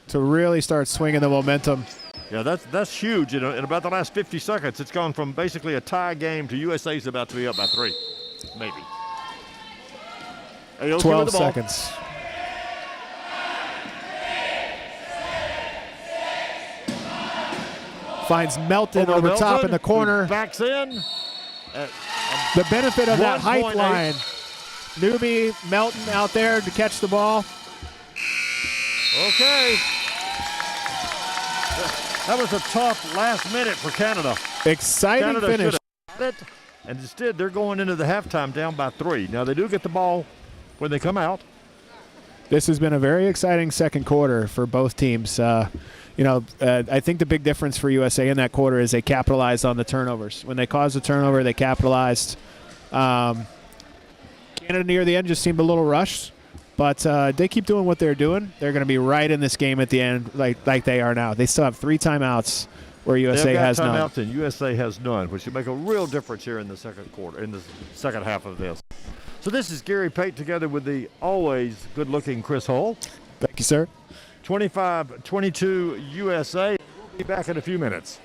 to really start swinging the momentum. Yeah, that's huge. In about the last 50 seconds, it's gone from basically a tie game to USA's about to be up by 3, maybe. Aoki 12 with the ball. seconds. Finds Melton over Melton, top in the corner. who backs in. The benefit of that height 1.8. line. Newbie, Melton out there to catch the ball. Okay. That was a tough last minute for Canada. Exciting Canada finish. should have had it, and instead they're going into the halftime down by 3. Now they do get the ball when they come out. This has been a very exciting second quarter for both teams. I think the big difference for USA in that quarter is they capitalized on the turnovers. When they caused a turnover, they capitalized. Canada near the end just seemed a little rushed, but they keep doing what they're doing. They're going to be right in this game at the end, like they are now. They still have 3 timeouts where USA has none. Timeouts and USA has none, which should make a real difference here in the second quarter, in the second half of this. So this is Gary Pate together with the always good-looking Chris Hull. Thank you, sir. 25-22 USA. We'll be back in a few minutes.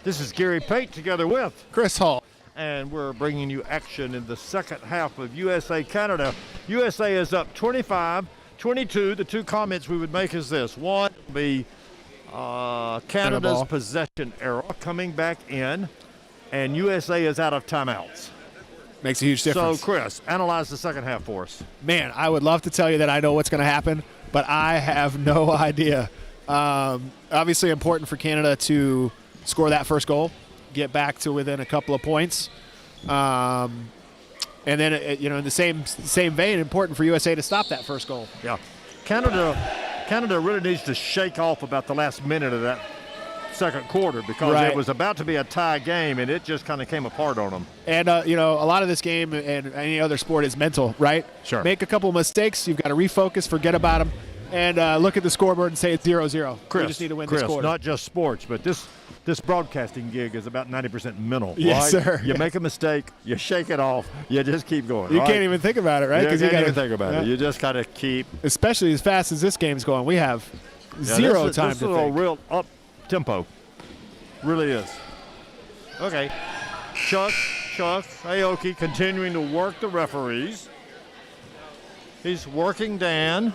This is Gary Pate together with, Chris Hall. and we're bringing you action in the second half of USA-Canada. USA is up 25-22. The two comments we would make is this. One would be Canada's ball. possession era coming back in, and USA is out of timeouts. Makes a huge difference. So, Chris, analyze the second half for us. Man, I would love to tell you that I know what's going to happen, but I have no idea. Obviously important for Canada to score that first goal, get back to within a couple of points. And then, in the same vein, important for USA to stop that first goal. Yeah. Canada really needs to shake off about the last minute of that second quarter because Right. it was about to be a tie game, and it just kind of came apart on them. And, a lot of this game and any other sport is mental, right? Sure. Make a couple of mistakes. You've got to refocus, forget about them, and look at the scoreboard and say it's 0-0. Chris, We just need to win this quarter. not just sports, but this broadcasting gig is about 90% mental. Yes, right? sir. You make a mistake, you shake it off, you just keep going. You right? can't even think about it, right? You 'Cause can't gotta- even think about yeah. it. You just got to keep Especially as fast as this game's going. We have zero time this to is a think. real up tempo. Really is. Okay. Chuck Aoki continuing to work the referees. He's working Dan.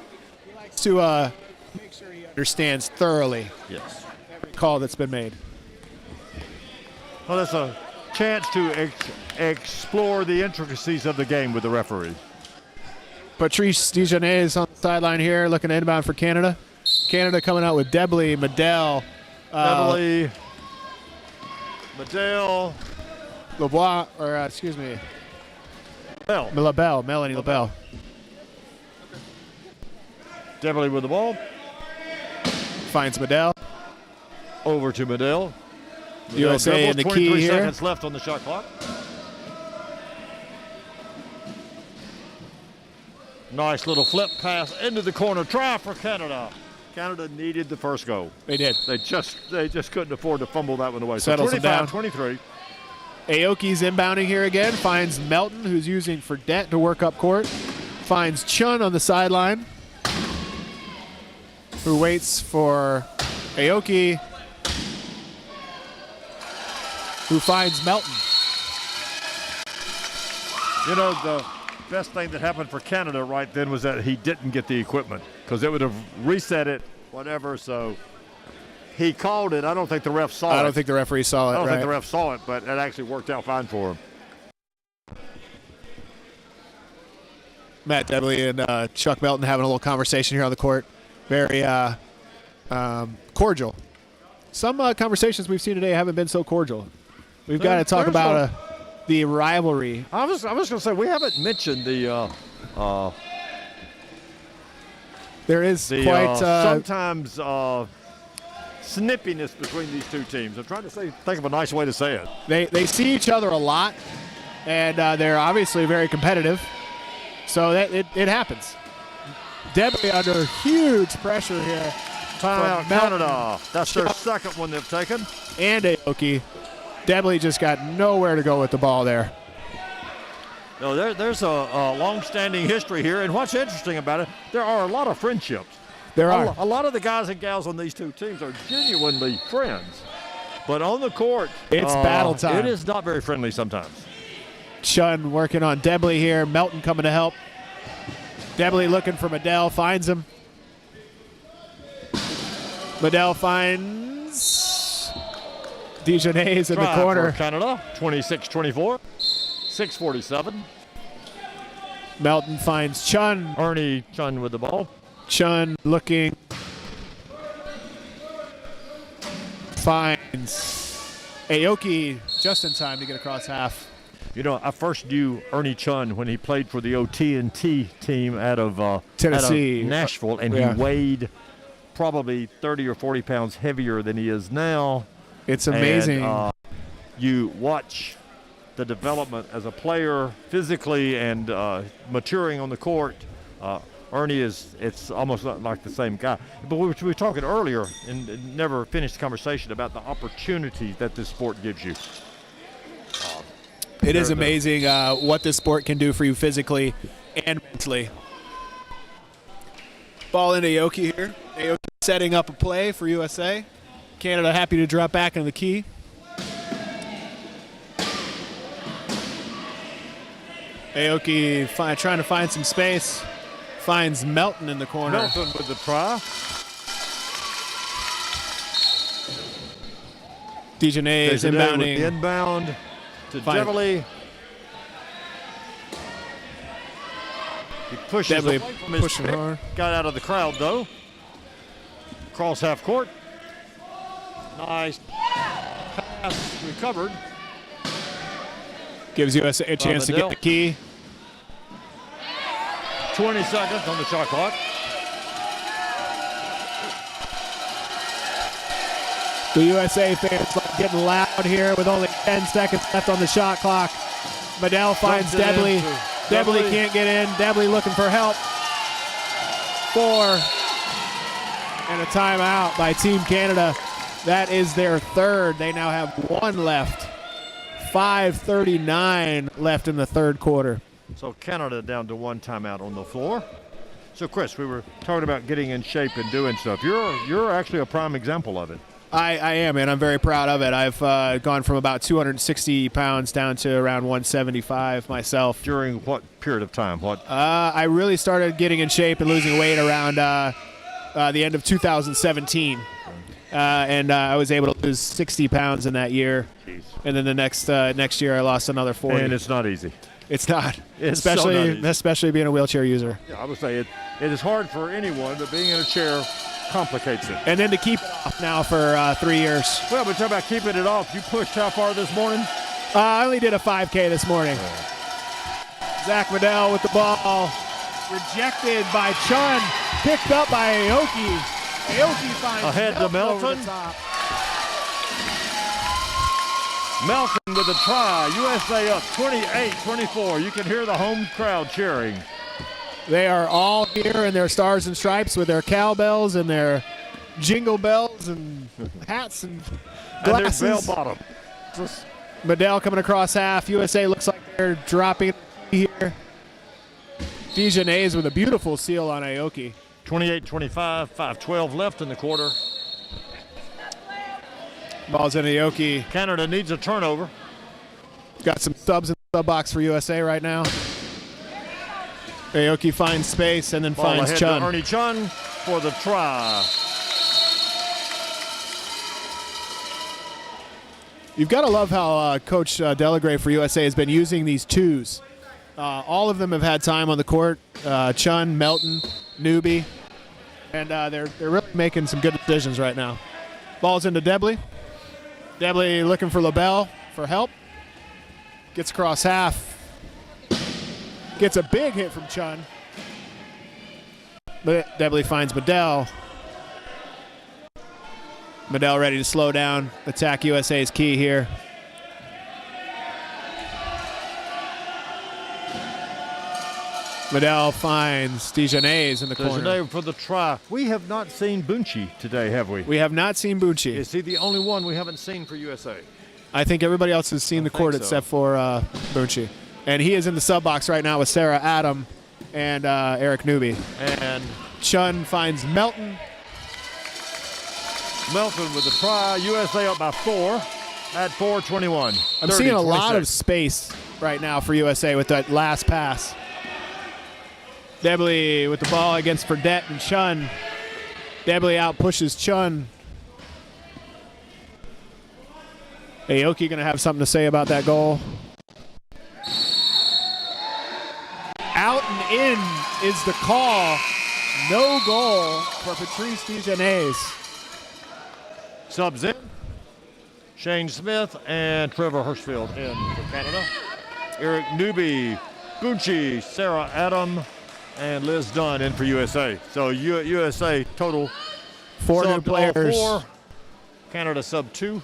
To make sure he understands thoroughly Yes. every call that's been made. Well, that's a chance to explore the intricacies of the game with the referee. Patrice Dijonais is on the sideline here, looking inbound for Canada. Canada coming out with Debley, Medel, Beverly, Medell, LeBell, Melanie LaBelle. Beverly with the ball. Finds Medel. Over to Medell. USA in the key 23 here. seconds left on the shot clock. Nice little flip pass into the corner. Try for Canada. Canada needed the first goal. They did. They just couldn't afford to fumble that one away. Settles So them down. 25-23. Aoki's inbounding here again. Finds Melton, who's using Fredette to work up court. Finds Chun on the sideline, who waits for Aoki, who finds Melton. You know, the best thing that happened for Canada right then was that he didn't get the equipment because it would have reset it, whatever. So he called it. I don't think the ref saw it. I don't think the referee saw it. I don't right? think the ref saw it, but it actually worked out fine for him. Matt Debley and Chuck Melton having a little conversation here on the court. Very cordial. Some conversations we've seen today haven't been so cordial. We've got to talk There's about the rivalry. I was going to say we haven't mentioned the There is quite sometimes snippiness between these two teams. I'm trying to think of a nice way to say it. they see each other a lot, and they're obviously very competitive. So that it happens. Debley under huge pressure here. Timeout, From Melton. Canada. That's their second one they've taken. And Aoki. Debley just got nowhere to go with the ball there. No, there's a long-standing history here, and what's interesting about it, there are a lot of friendships. There are. A lot of the guys and gals on these two teams are genuinely friends. But on the court, It's battle time. It is not very friendly sometimes. Chun working on Debley here. Melton coming to help. Debley looking for Medel. Finds him. Medel finds Dijonais in the Try corner. for Canada, 26-24, 6:47. Melton finds Chun. Ernie Chun with the ball. Chun looking. Finds Aoki just in time to get across half. You know, I first knew Ernie Chun when he played for the OT&T team out of Tennessee. out of Nashville, and Yeah. he weighed probably 30 or 40 pounds heavier than he is now. It's amazing. And, you watch the development as a player physically and maturing on the court. Ernie it's almost like the same guy. But we were talking earlier and never finished the conversation about the opportunities that this sport gives you. It is amazing what this sport can do for you physically and mentally. Ball into Aoki here. Aoki setting up a play for USA. Canada happy to drop back in the key. Aoki trying to find some space. Finds Melton in the corner. Melton with the try. Dejanay is Dejanay with inbounding. the inbound to Fine. Deverly. He pushes Deverly away from his pushing pick. hard. Got out of the crowd though. Cross half court. Nice pass recovered. Gives USA a chance to get the key. 20 seconds on the shot clock. The USA fans like getting loud here with only 10 seconds left on the shot clock. Medell finds Dumps it Debley. into Debley Debley. can't get in. Debley looking for help. 4. And a timeout by Team Canada. That is their third. They now have 1 left. 5:39 left in the third quarter. So Canada down to 1 timeout on the floor. So Chris, we were talking about getting in shape and doing stuff. You're actually a prime example of it. I am, and I'm very proud of it. I've gone from about 260 pounds down to around 175 myself. During what period of time? What? I really started getting in shape and losing weight around the end of 2017. And I was able to lose 60 pounds in that year. Jeez. And then the next year I lost another 40. And it's not easy. It's not. It's so especially not easy. especially being a wheelchair user. Yeah, I would say it is hard for anyone, but being in a chair complicates it. And then to keep it off now for 3 years. Well, but talk about keeping it off. You pushed how far this morning? I only did a 5K this morning. Zach Medell with the ball. Rejected by Chun. Picked up by Aoki. Aoki finds Ahead to Melton over Melton. the top. Melton with a try. USA up 28-24. You can hear the home crowd cheering. They are all here in their stars and stripes with their cowbells and their jingle bells and hats and glasses. And their bell bottom. Medell coming across half. USA looks like they're dropping here. Dejanay with a beautiful seal on Aoki. 28-25, 5:12 left in the quarter. Ball's in Aoki. Canada needs a turnover. Got some subs in the sub box for USA right now. Aoki finds space and then Ball finds ahead Chun. to Ernie Chun for the try. You've got to love how Coach Delegray for USA has been using these twos. All of them have had time on the court. Chun, Melton, Newbie. And they're really making some good decisions right now. Ball's into Debley. Debley looking for LaBelle for help. Gets across half. Gets a big hit from Chun. But Debley finds Medell. Medell ready to slow down. Attack USA's key here. Medell finds Dejanay in the corner. Dejanay for the try. We have not seen Bunchi today, have we? We have not seen Bucci. Is he the only one we haven't seen for USA? I think everybody else has seen the court think so. except for Bucci. And he is in the sub box right now with Sarah Adam and Eric Newby. And Chun finds Melton. Melton with the try. USA up by 4 at 4:21. I'm seeing a lot 30-26. of space right now for USA with that last pass. Debley with the ball against Fredette and Chun. Debley out pushes Chun. Aoki going to have something to say about that goal. Out and in is the call. No goal for Patrice Dejanay. Subs in. Shane Smith and Trevor Hirschfield in for Canada. Eric Newby, Bunchi, Sarah Adam, and Liz Dunn in for USA. So USA total 4 new subbed all players. 4. Canada sub 2.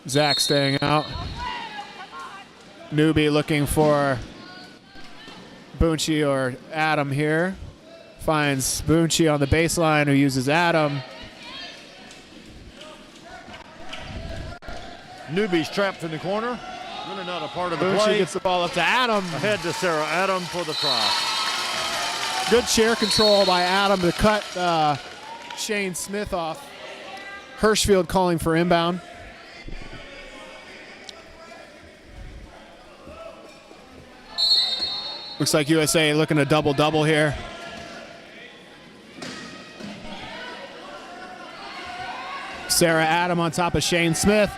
Zach staying out. Newbie looking for Bunchi or Adam here. Finds Bunchi on the baseline who uses Adam. Newby's trapped in the corner. Really not a part of the Bunchi play. gets the ball up to Adam. Ahead to Sarah Adam for the try. Good chair control by Adam to cut Shane Smith off. Hirschfield calling for inbound. Looks like USA looking to double-double here. Sarah Adam on top of Shane Smith.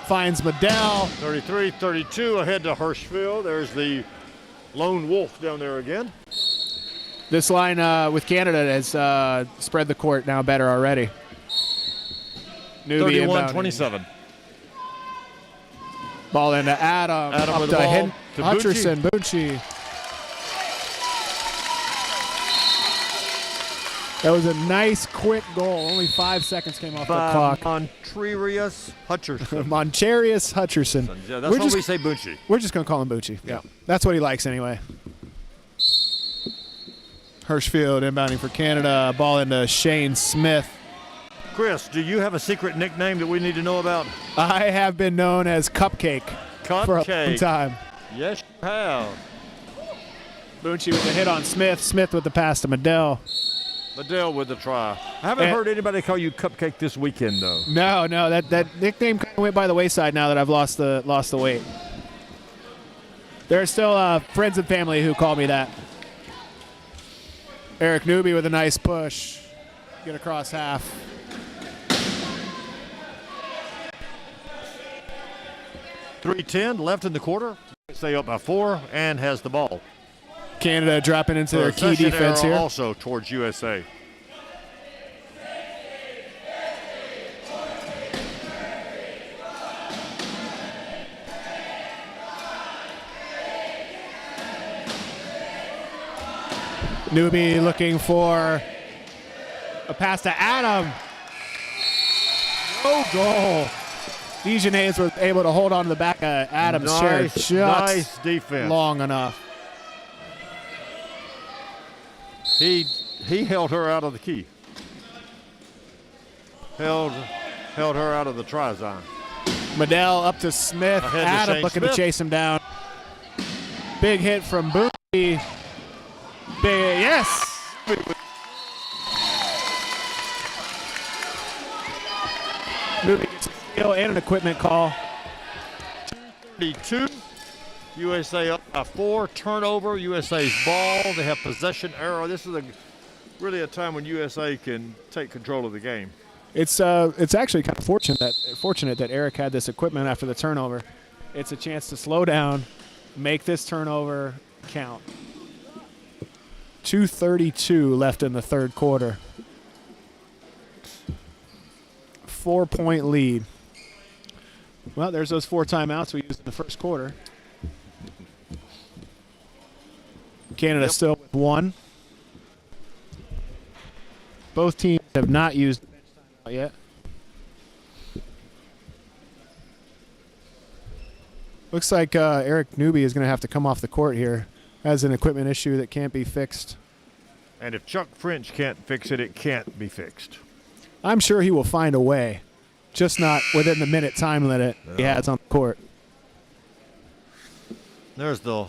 Finds Medell. 33-32 ahead to Hirschfield. There's the lone wolf down there again. This line with Canada has spread the court now better already. 31-27. Ball into Adam. Adam up with the ball to Hutcherson. Bucci. That was a nice, quick goal. Only 5 seconds came off the clock. Montrerius Hutcherson. Moncharius Hutcherson. Yeah, that's what we say, Bucci. We're just going to call him Bucci. Yeah. That's what he likes anyway. Hirschfield inbounding for Canada. Ball into Shane Smith. Chris, do you have a secret nickname that we need to know about? I have been known as Cupcake, for a long time. Yes, you have. Bucci with the hit on Smith. Smith with the pass to Medell. Medell with the try. I haven't heard anybody call you Cupcake this weekend, though. No, that nickname kind of went by the wayside now that I've lost the weight. There are still friends and family who call me that. Eric Newby with a nice push. Get across half. .310 left in the quarter. Stay up by 4 and has the ball. Canada dropping into their key defense here. Also towards USA. Newby looking for a pass to Adam. No goal. Dijonais was able to hold on to the back of Adam's chair just nice defense. Long enough. He held her out of the key. Held her out of the try zone. Medell up to Smith. Adam looking to chase him down. Big hit from Boone. Big, yes. Moving to steal and an equipment call. 32. USA up by 4. Turnover. USA's ball. They have possession error. This is really a time when USA can take control of the game. It's actually kind of fortunate that Eric had this equipment after the turnover. It's a chance to slow down, make this turnover count. 2:32 left in the third quarter. 4-point lead. Well, there's those 4 timeouts we used in the first quarter. Canada still with 1. Both teams have not used the bench timeout yet. Looks like Eric Newby is going to have to come off the court here. Has an equipment issue that can't be fixed. And if Chuck French can't fix it, it can't be fixed. I'm sure he will find a way, just not within the minute time limit he has on the court. There's the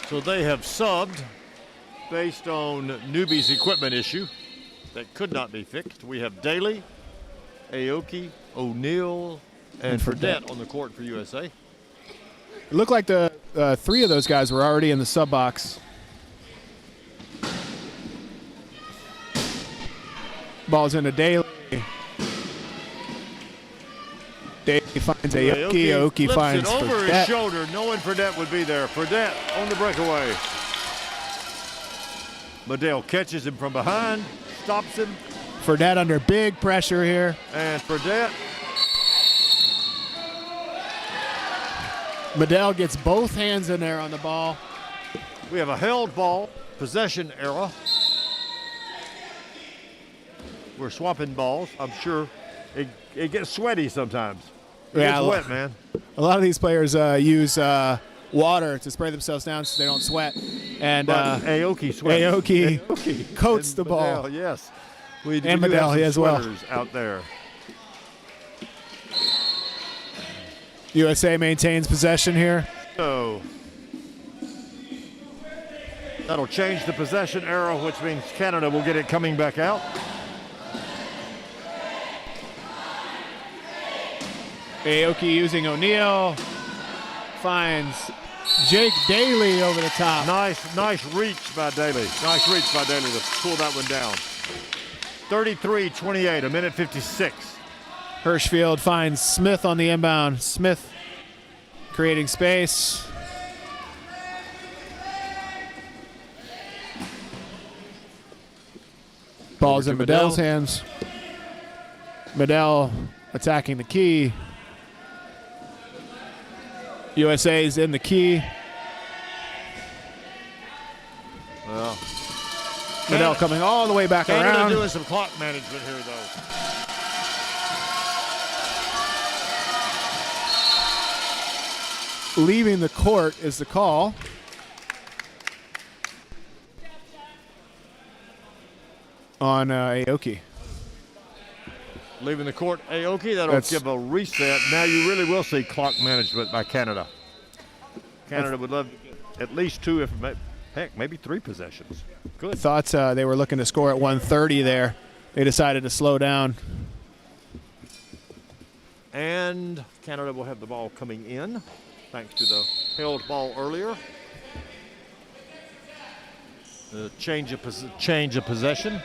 so they have subbed based on Newby's equipment issue that could not be fixed. We have Daly, Aoki, O'Neal, and Fredette on the court for USA. It looked like the 3 of those guys were already in the sub box. Ball's into Daly. Daly finds Aoki. Aoki finds it over Fredette. his shoulder, knowing Fredette would be there. Fredette on the breakaway. Medell catches him from behind, stops him. Fredette under big pressure here. And Fredette. Medell gets both hands in there on the ball. We have a held ball, possession error. We're swapping balls. I'm sure it gets sweaty sometimes. It gets wet, man. A lot of these players use water to spray themselves down so they don't sweat. And Aoki sweats. Aoki coats the ball. Medell, yes. And Medell as well. Out there. USA maintains possession here. So that'll change the possession arrow, which means Canada will get it coming back out. Aoki using O'Neal. Finds Jake Daly over the top. Nice reach by Daly. Nice reach by Daly to pull that one down. 33-28, a minute 56. Hirschfield finds Smith on the inbound. Smith creating space. Ball's in Medell's hands. Medell attacking the key. USA's in the key. Well, Medell coming all the way back Canada around. doing some clock management here, though. Leaving the court is the call. On Aoki. Leaving the court, Aoki. That'll That's- give a reset. Now you really will see clock management by Canada. Canada would love to get at least two, if heck, maybe three possessions. Good. Thought they were looking to score at 1:30 there. They decided to slow down. And Canada will have the ball coming in, thanks to the held ball earlier. The change of possession.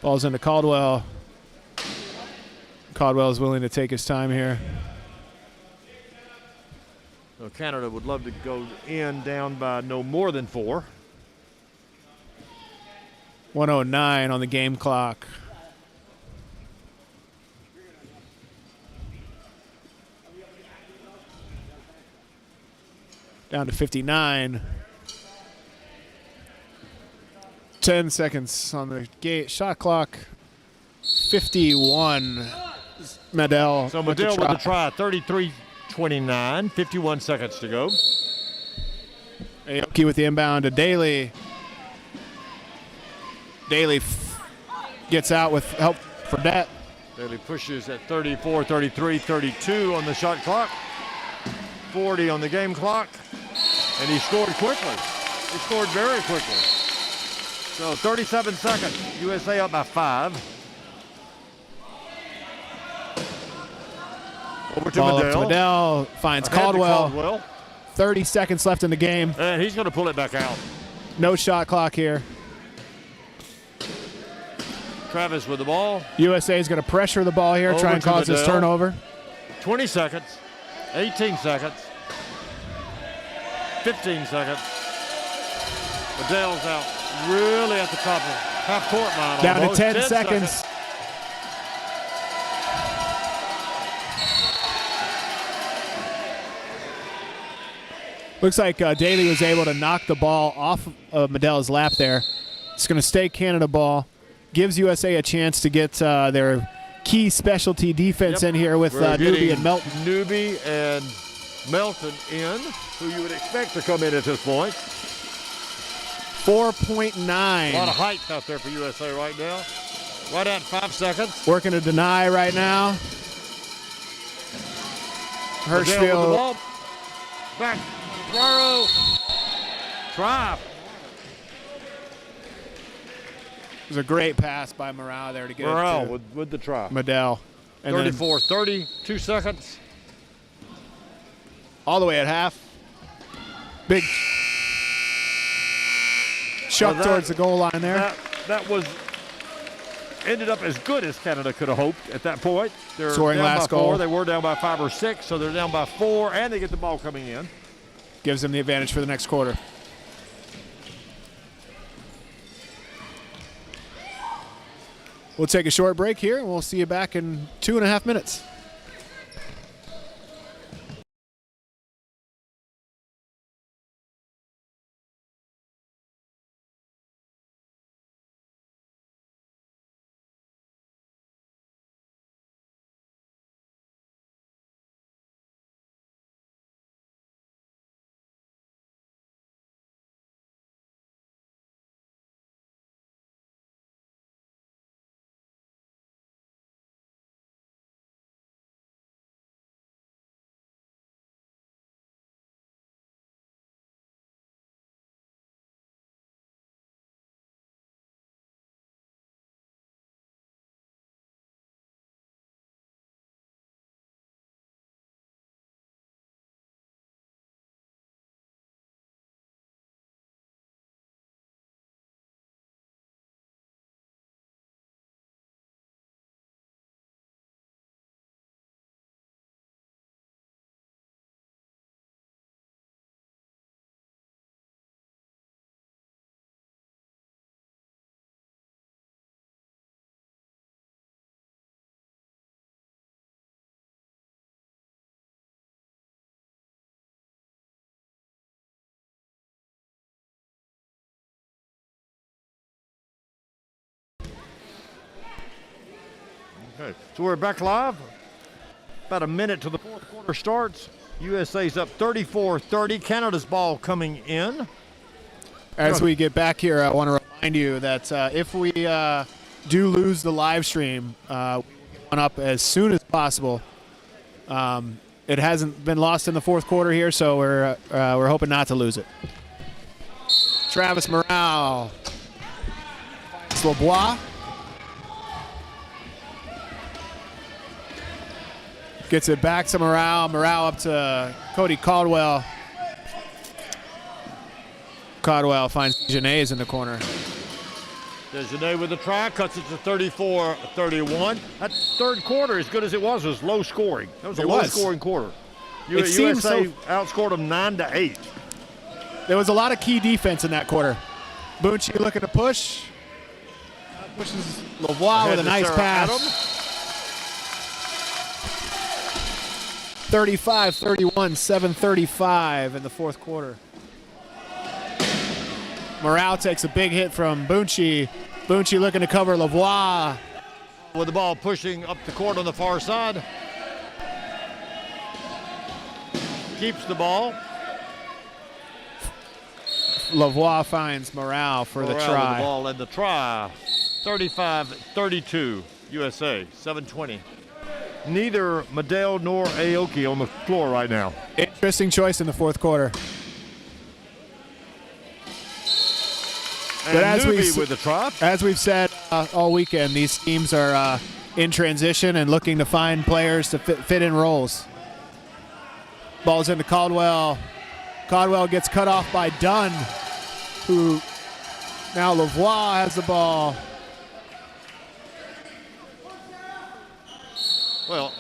Ball's into Caldwell. Caldwell is willing to take his time here. So Canada would love to go in down by no more than 4. 1:09 on the game clock. Down to 59. 10 seconds on the gate shot clock. 51. Medell. So Medell with the try, 33-29, 51 seconds to go. Aoki with the inbound to Daly. Daly gets out with help for that. Daly pushes at 34, 33, 32 on the shot clock. 40 on the game clock. And he scored quickly. He scored very quickly. So 37 seconds. USA up by 5. Over to Ball up Medell. to Medell. Finds Ahead to Caldwell. 30 seconds left in the game. And he's going to pull it back out. No shot clock here. Travis with the ball. USA is going to pressure the ball here, Over try and to cause this Medell. turnover. 20 seconds. 18 seconds. 15 seconds. Medell's out really at the top of half court line. Down to almost. 10 seconds. Looks like Daly was able to knock the ball off of Medell's lap there. It's going to stay Canada ball. Gives USA a chance to get their key specialty defense in here with We're Newby getting and Melton. Newby and Melton in, who you would expect to come in at this point. 4.9. A lot of height out there for USA right now. Right at 5 seconds. Working to deny right now. Medell with the Hirschfield. ball. Back. Guerrero. Try. It was a great pass by Morale there to get Morale it to with the try. Medell. And then 34, 32 seconds. all the way at half. Big chuck Well, towards the goal line there. That was ended up as good as Canada could have hoped at that point. They're Scoring down last by 4. goal. They were down by 5 or 6, so they're down by 4, and they get the ball coming in. Gives them the advantage for the next quarter. We'll take a short break here, and we'll see you back in 2.5 minutes. Okay, so we're back live. About a minute till the fourth quarter starts. USA's up 34-30. Canada's ball coming in. As we get back here, I want to remind you that if we do lose the live stream, we will get one up as soon as possible. It hasn't been lost in the fourth quarter here, so we're hoping not to lose it. Travis Morale. LeBois. Gets it back to Morale. Morale up to Cody Caldwell. Caldwell finds Dejanay in the corner. Dejanay with the try, cuts it to 34-31. That third quarter, as good as it was low scoring. That was a low-scoring quarter. USA outscored them 9-8. There was a lot of key defense in that quarter. Bunchy looking to push. Pushes Lavoie with a nice pass. 35-31, 7:35 in the fourth quarter. Morale takes a big hit from Bunchy. Bunchy looking to cover Lavoie. With the ball pushing up the court on the far side. Keeps the ball. Lavoie finds Morale for the try. The ball and the try. 35-32, USA, 7:20. Neither Medell nor Aoki on the floor right now. Interesting choice in the fourth quarter. And Newby with the try. As we've said all weekend, these teams are in transition and looking to find players to fit in roles. Ball's into Caldwell. Caldwell gets cut off by Dunn, who now Lavoie has the ball. Well,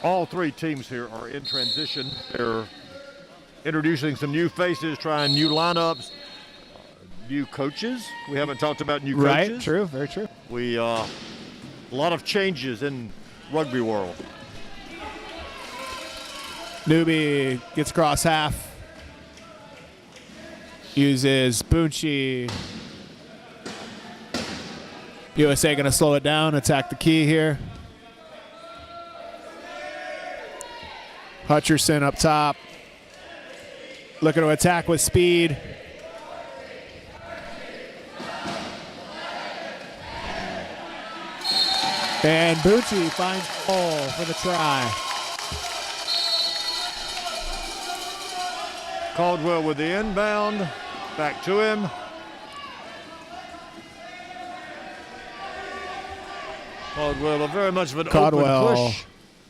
all three teams here are in transition. They're introducing some new faces, trying new lineups, new coaches. We haven't talked about new coaches. Right, true, very true. A lot of changes in rugby world. Newby gets across half. Uses Bunchy. USA going to slow it down, attack the key here. Hutcherson up top. Looking to attack with speed. And Bunchy finds Cole for the try. Caldwell with the inbound. Back to him. Caldwell, very much of an open push.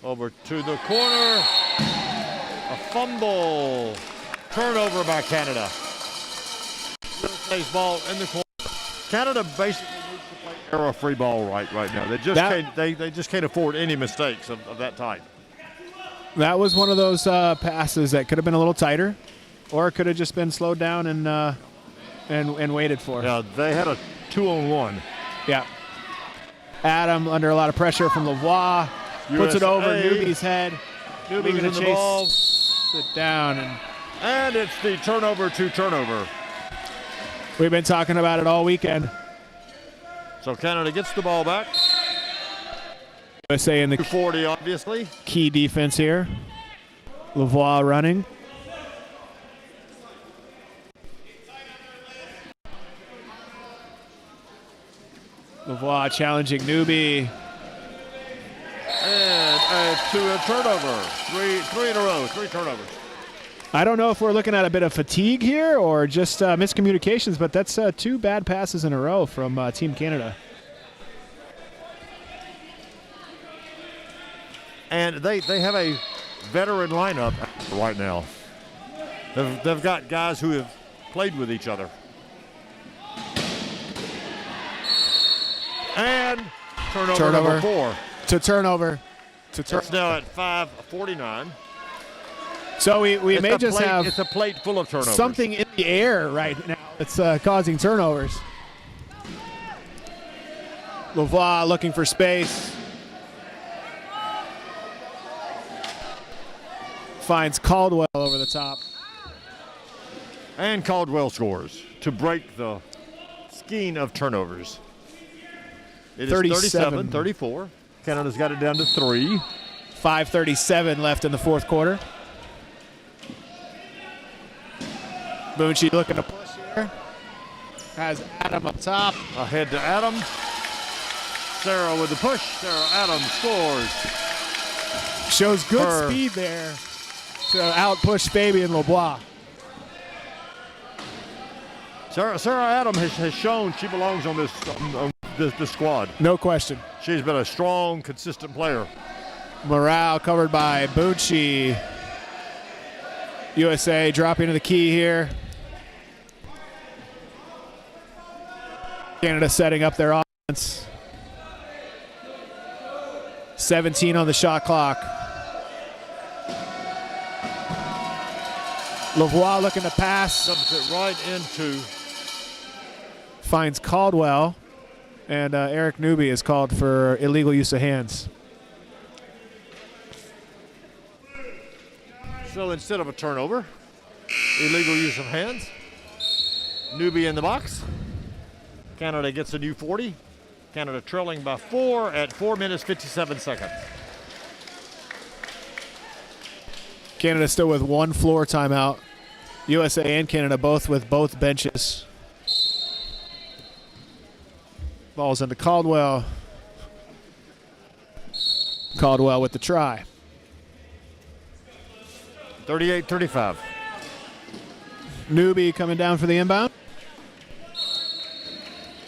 Over to the corner. A fumble. Turnover by Canada. USA's ball in the corner. Canada basically needs to play error-free ball right now. They just can't afford any mistakes of that type. That was one of those passes that could have been a little tighter, or it could have just been slowed down and waited for. Yeah, they had a 2-on-1. Yeah. Adam under a lot of pressure from Lavoie. Puts it over Newby's head. Newby going to chase ball. It down. And it's the turnover. We've been talking about it all weekend. So Canada gets the ball back. USA in the 240, obviously. Key defense here. Lavoie running. Lavoie challenging Newby. And to a turnover. Three in a row. 3 turnovers. I don't know if we're looking at a bit of fatigue here or just miscommunications, but that's 2 bad passes in a row from Team Canada. And they have a veteran lineup right now. They've got guys who have played with each other. And turnover number 4. To turnover. It's now at 5:49. So we may just have it's a plate full of turnovers. Something in the air right now that's causing turnovers. Lavoie looking for space. Finds Caldwell over the top. And Caldwell scores to break the skein of turnovers. It is 37-34. Canada's got it down to 3. 5:37 left in the fourth quarter. Boonchi looking to push here. Has Adam up top. Ahead to Adams. Sarah with the push. Sarah Adams scores. Shows good speed there to out-push Fabian Lebois. Sarah Adams has shown she belongs on this squad. No question. She's been a strong, consistent player. Morale covered by Boonchi. USA dropping to the key here. Canada setting up their offense. 17 on the shot clock. Lavoie looking to pass. Dumps it right into. Finds Caldwell. And Eric Newby is called for illegal use of hands. So instead of a turnover, illegal use of hands. Newby in the box. Canada gets a new 40. Canada trailing by 4 at 4 minutes, 57 seconds. Canada still with one floor timeout. USA and Canada both with both benches. Ball's into Caldwell. Caldwell with the try. 38-35. Newby coming down for the inbound.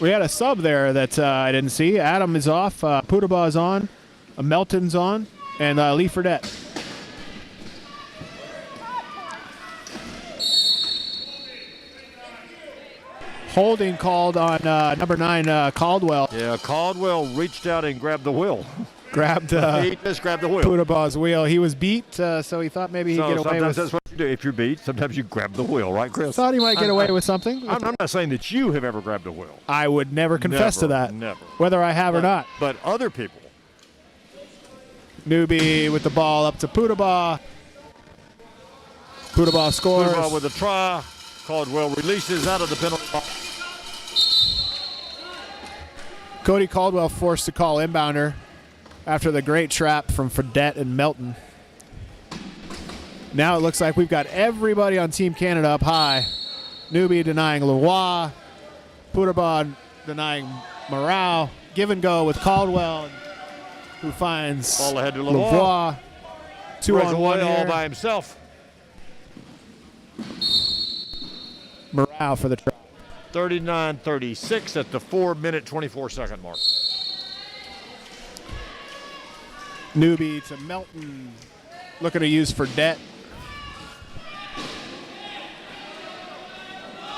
We had a sub there that I didn't see. Adam is off. Putaba is on. Melton's on. And Lee Fredette. Holding called on number 9, Caldwell. Yeah, Caldwell reached out and grabbed the wheel. Grabbed He just grabbed the wheel. Putaba's wheel. He was beat, so he thought maybe he'd get away Sometimes with. that's what you do. If you're beat, sometimes you grab the wheel, right, Chris? Thought he might get away with something. I'm not saying that you have ever grabbed a wheel. I would never confess to that. Never. Whether I have or not. But other people. Newby with the ball up to Putaba. Putaba scores. Putaba with a try. Caldwell releases out of the penalty box. Cody Caldwell forced to call inbounder after the great trap from Fredette and Melton. Now it looks like we've got everybody on Team Canada up high. Newby denying Leroy. Putaba denying Morale. Give and go with Caldwell, who finds Ball ahead to Leroy. 2-on-1 all here. by himself. Morale for the trap. 39-36 at the 4-minute, 24-second mark. Newby to Melton. Looking to use Fredette.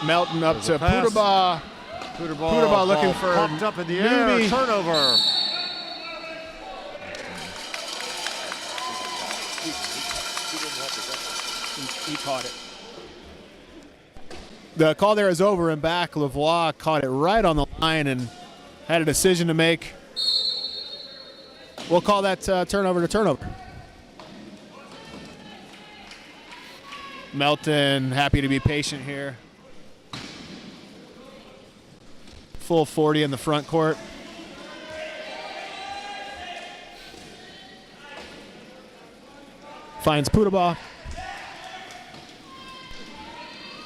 Melton up There's to a pass. Putaba. Putaba looking for popped up in the air. Newby. Turnover. He caught it. The call there is over and back. Lavoie caught it right on the line and had a decision to make. We'll call that turnover to turnover. Melton happy to be patient here. Full 40 in the front court. Finds Putaba.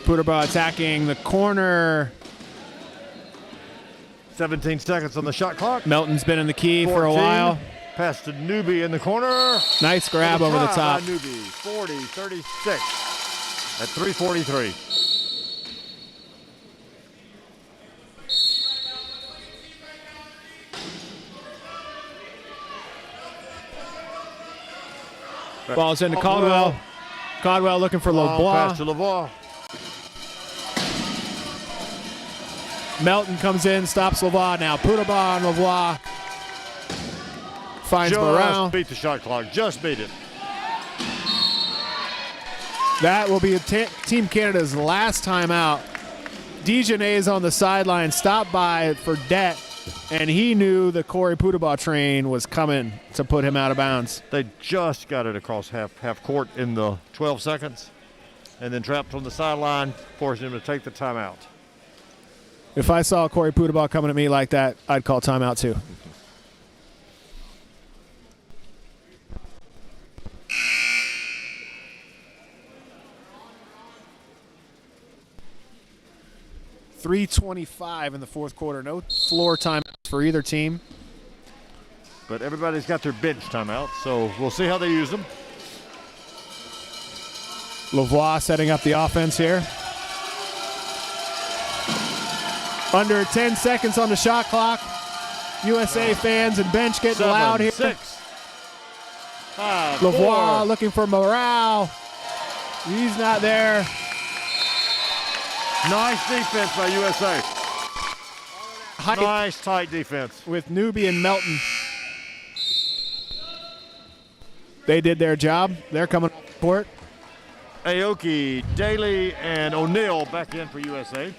Putaba attacking the corner. 17 seconds on the shot clock. Melton's been in the key 14. for a while. Pass to Newby in the corner. Nice grab over the Try top. by Newby. 40-36 at 3:43. Ball's into Caldwell. Caldwell looking for Pass to Lebois. Lavoie. Melton comes in, stops Lavoie. Now Putaba and Lavoie. Finds Just Morale. beat the shot clock. Just beat it. That will be Team Canada's last time out. Dejanay's on the sideline, stopped by for Fredette, and he knew the Corey Putaba train was coming to put him out of bounds. They just got it across half court in the 12 seconds, and then trapped on the sideline, forcing him to take the timeout. If I saw Corey Putaba coming at me like that, I'd call timeout too. 3:25 in the fourth quarter. No floor time for either team. But everybody's got their bench timeout, so we'll see how they use them. Lavoie setting up the offense here. Under 10 seconds on the shot clock. USA fans and bench getting 7, loud here. 6, 5, Lavoie 4. looking for morale. He's not there. Nice defense by USA. Height Nice tight defense. with Newby and Melton. They did their job. They're coming off the court. Aoki, Daly, and O'Neal back in for USA.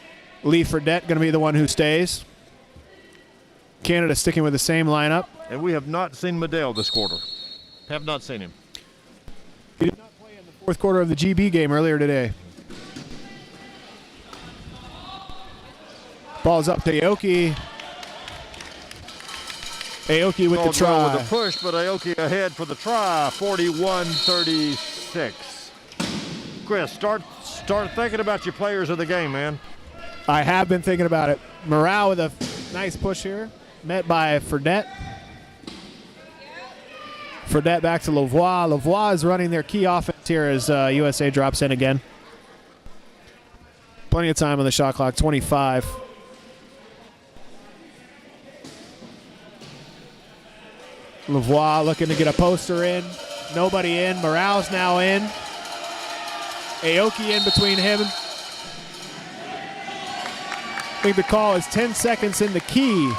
Lee Fredette going to be the one who stays. Canada sticking with the same lineup. And we have not seen Medell this quarter. Have not seen him. He did not play in the fourth quarter of the GB game earlier today. Ball's up to Aoki. Aoki with the Caldwell try. with the push, but Aoki ahead for the try. 41-36. Chris, start thinking about your players of the game, man. I have been thinking about it. Morale with a nice push here. Met by Fredette. Fredette back to Lavoie. Lavoie is running their key offense here as USA drops in again. Plenty of time on the shot clock, 25. Lavoie looking to get a poster in. Nobody in. Morale's now in. Aoki in between him. I think the call is 10 seconds in the key.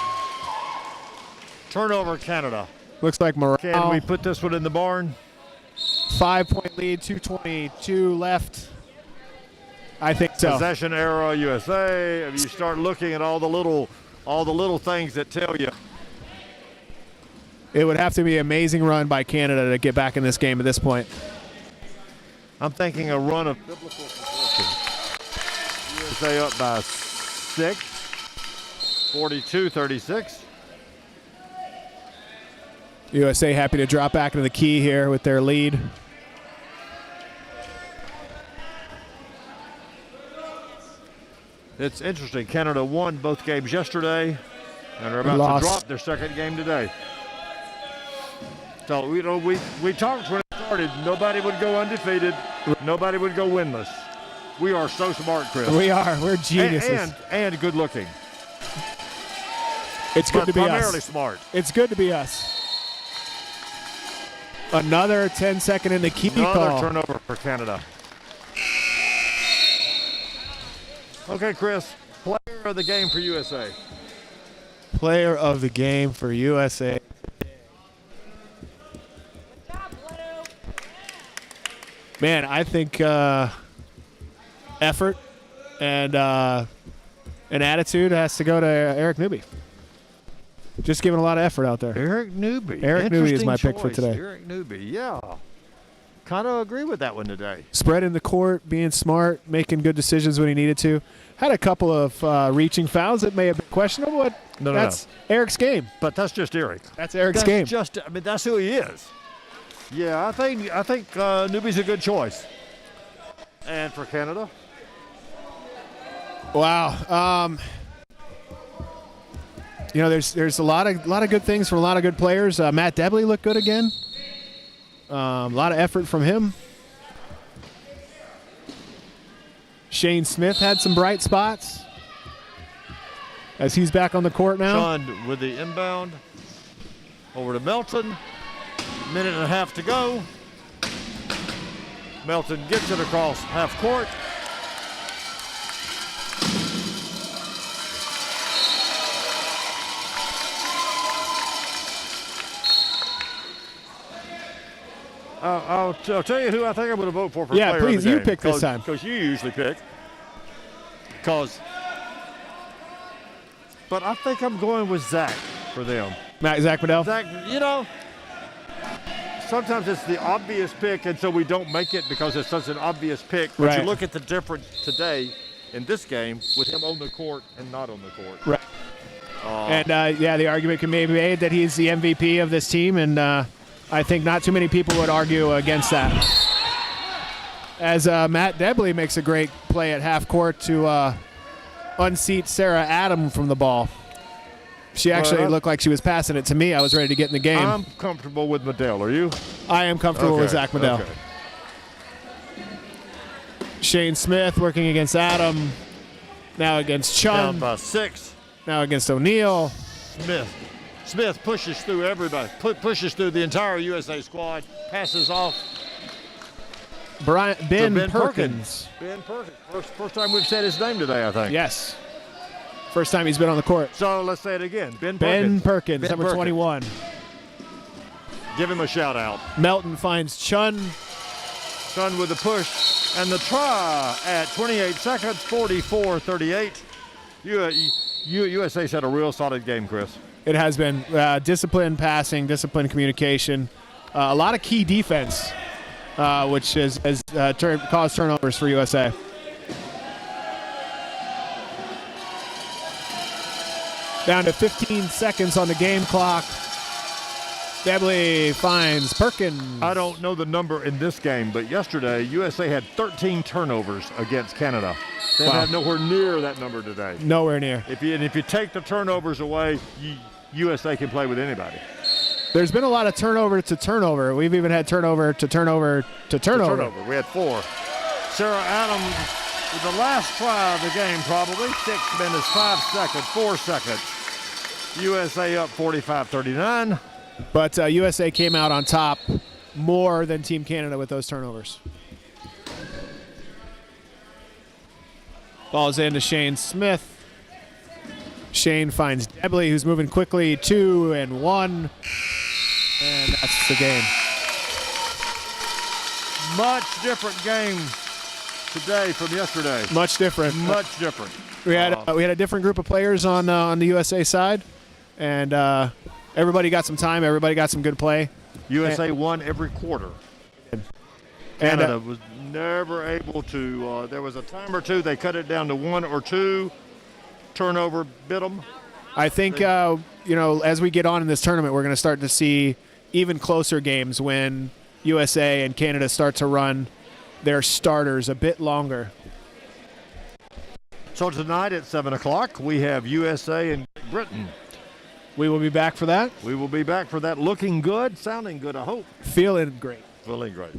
Turnover, Canada. Looks like Morale. Can we put this one in the barn? 5-point lead, 2:22 left. I think so. Possession era, USA. If you start looking at all the little things that tell you. It would have to be an amazing run by Canada to get back in this game at this point. I'm thinking a run of biblical proportions. USA up by 6, 42-36. USA happy to drop back into the key here with their lead. It's interesting. Canada won both games yesterday, and are about Lost. to drop their second game today. So we talked when it started. Nobody would go undefeated. Nobody would go winless. We are so smart, Chris. We are. We're geniuses. And good looking. It's good But to be primarily us. smart. It's good to be us. Another 10-second in the key Another call. turnover for Canada. Okay, Chris. Player of the game for USA. Player of the game for USA. Man, I think effort and an attitude has to go to Eric Newby. Just giving a lot of effort out there. Eric Newby. Eric Newby is my Interesting pick for choice. today. Eric Newby, yeah. Kind of agree with that one today. Spreading the court, being smart, making good decisions when he needed to. Had a couple of reaching fouls that may have been questionable, but No. that's Eric's game. But that's just Eric. That's Eric's That's game. just, I mean, that's who he is. Yeah, I think Newby's a good choice. And for Canada, Wow. There's a lot of good things from a lot of good players. Matt Debley looked good again. A lot of effort from him. Shane Smith had some bright spots as he's back on the court now. Sean with the inbound over to Melton. Minute and a half to go. Melton gets it across half court. I'll tell you who I think I'm going to vote for Yeah, player please, of the you game. pick this time. Because you usually pick. But I think I'm going with Zach for them. Zach Medell. Zach, sometimes it's the obvious pick, and so we don't make it because it's such an obvious pick. But Right. you look at the difference today in this game with him on the court and not on the court. Right. And the argument can maybe be made that he's the MVP of this team, and I think not too many people would argue against that. As Matt Debley makes a great play at half court to unseat Sarah Adam from the ball. She actually Well, looked like she was passing it to me. I was ready to get in the game. I'm comfortable with Medell. Are you? I am comfortable with Zach Medell. Okay. Shane Smith working against Adam. Now against Down Chun. by 6. Now against O'Neal. Smith pushes through everybody. Pushes through the entire USA squad. Passes off Ben to Perkins. Ben Perkins. First time we've said his name today, I think. Yes. First time he's been on the court. So let's say it again. Ben Perkins, number Perkins. 21. Give him a shout out. Melton finds Chun. Chun with the push and the try at 28 seconds, 44-38. USA's had a real solid game, Chris. It has been disciplined passing, disciplined communication, a lot of key defense, which has caused turnovers for USA. Down to 15 seconds on the game clock. Debley finds Perkins. I don't know the number in this game, but yesterday USA had 13 turnovers against Canada. They Wow. had nowhere near that number today. Nowhere near. If you take the turnovers away, USA can play with anybody. There's been a lot of turnover to turnover. We've even had turnover to turnover to turnover. We had 4. Sarah Adams with the last try of the game, probably 6 minutes, 5 seconds, 4 seconds. USA up 45-39. But USA came out on top more than Team Canada with those turnovers. Ball's into Shane Smith. Shane finds Debley, who's moving quickly. 2 and 1. And that's the game. Much different game today from yesterday. Much different. Much different. We had a different group of players on the USA side, and everybody got some time. Everybody got some good play. USA won every quarter. Canada was never able to. There was a time or two they cut it down to 1 or 2. Turnover bit them. I think as we get on in this tournament, we're going to start to see even closer games when USA and Canada start to run their starters a bit longer. So tonight at 7 o'clock, we have USA and Great Britain. We will be back for that. We will be back for that. Looking good, sounding good, I hope. Feeling great. Feeling great.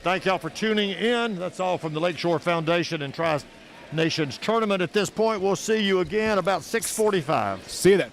Thank y'all for tuning in. That's all from the Lakeshore Foundation and Tri-Nations Tournament at this point. We'll see you again about 6:45. See you then.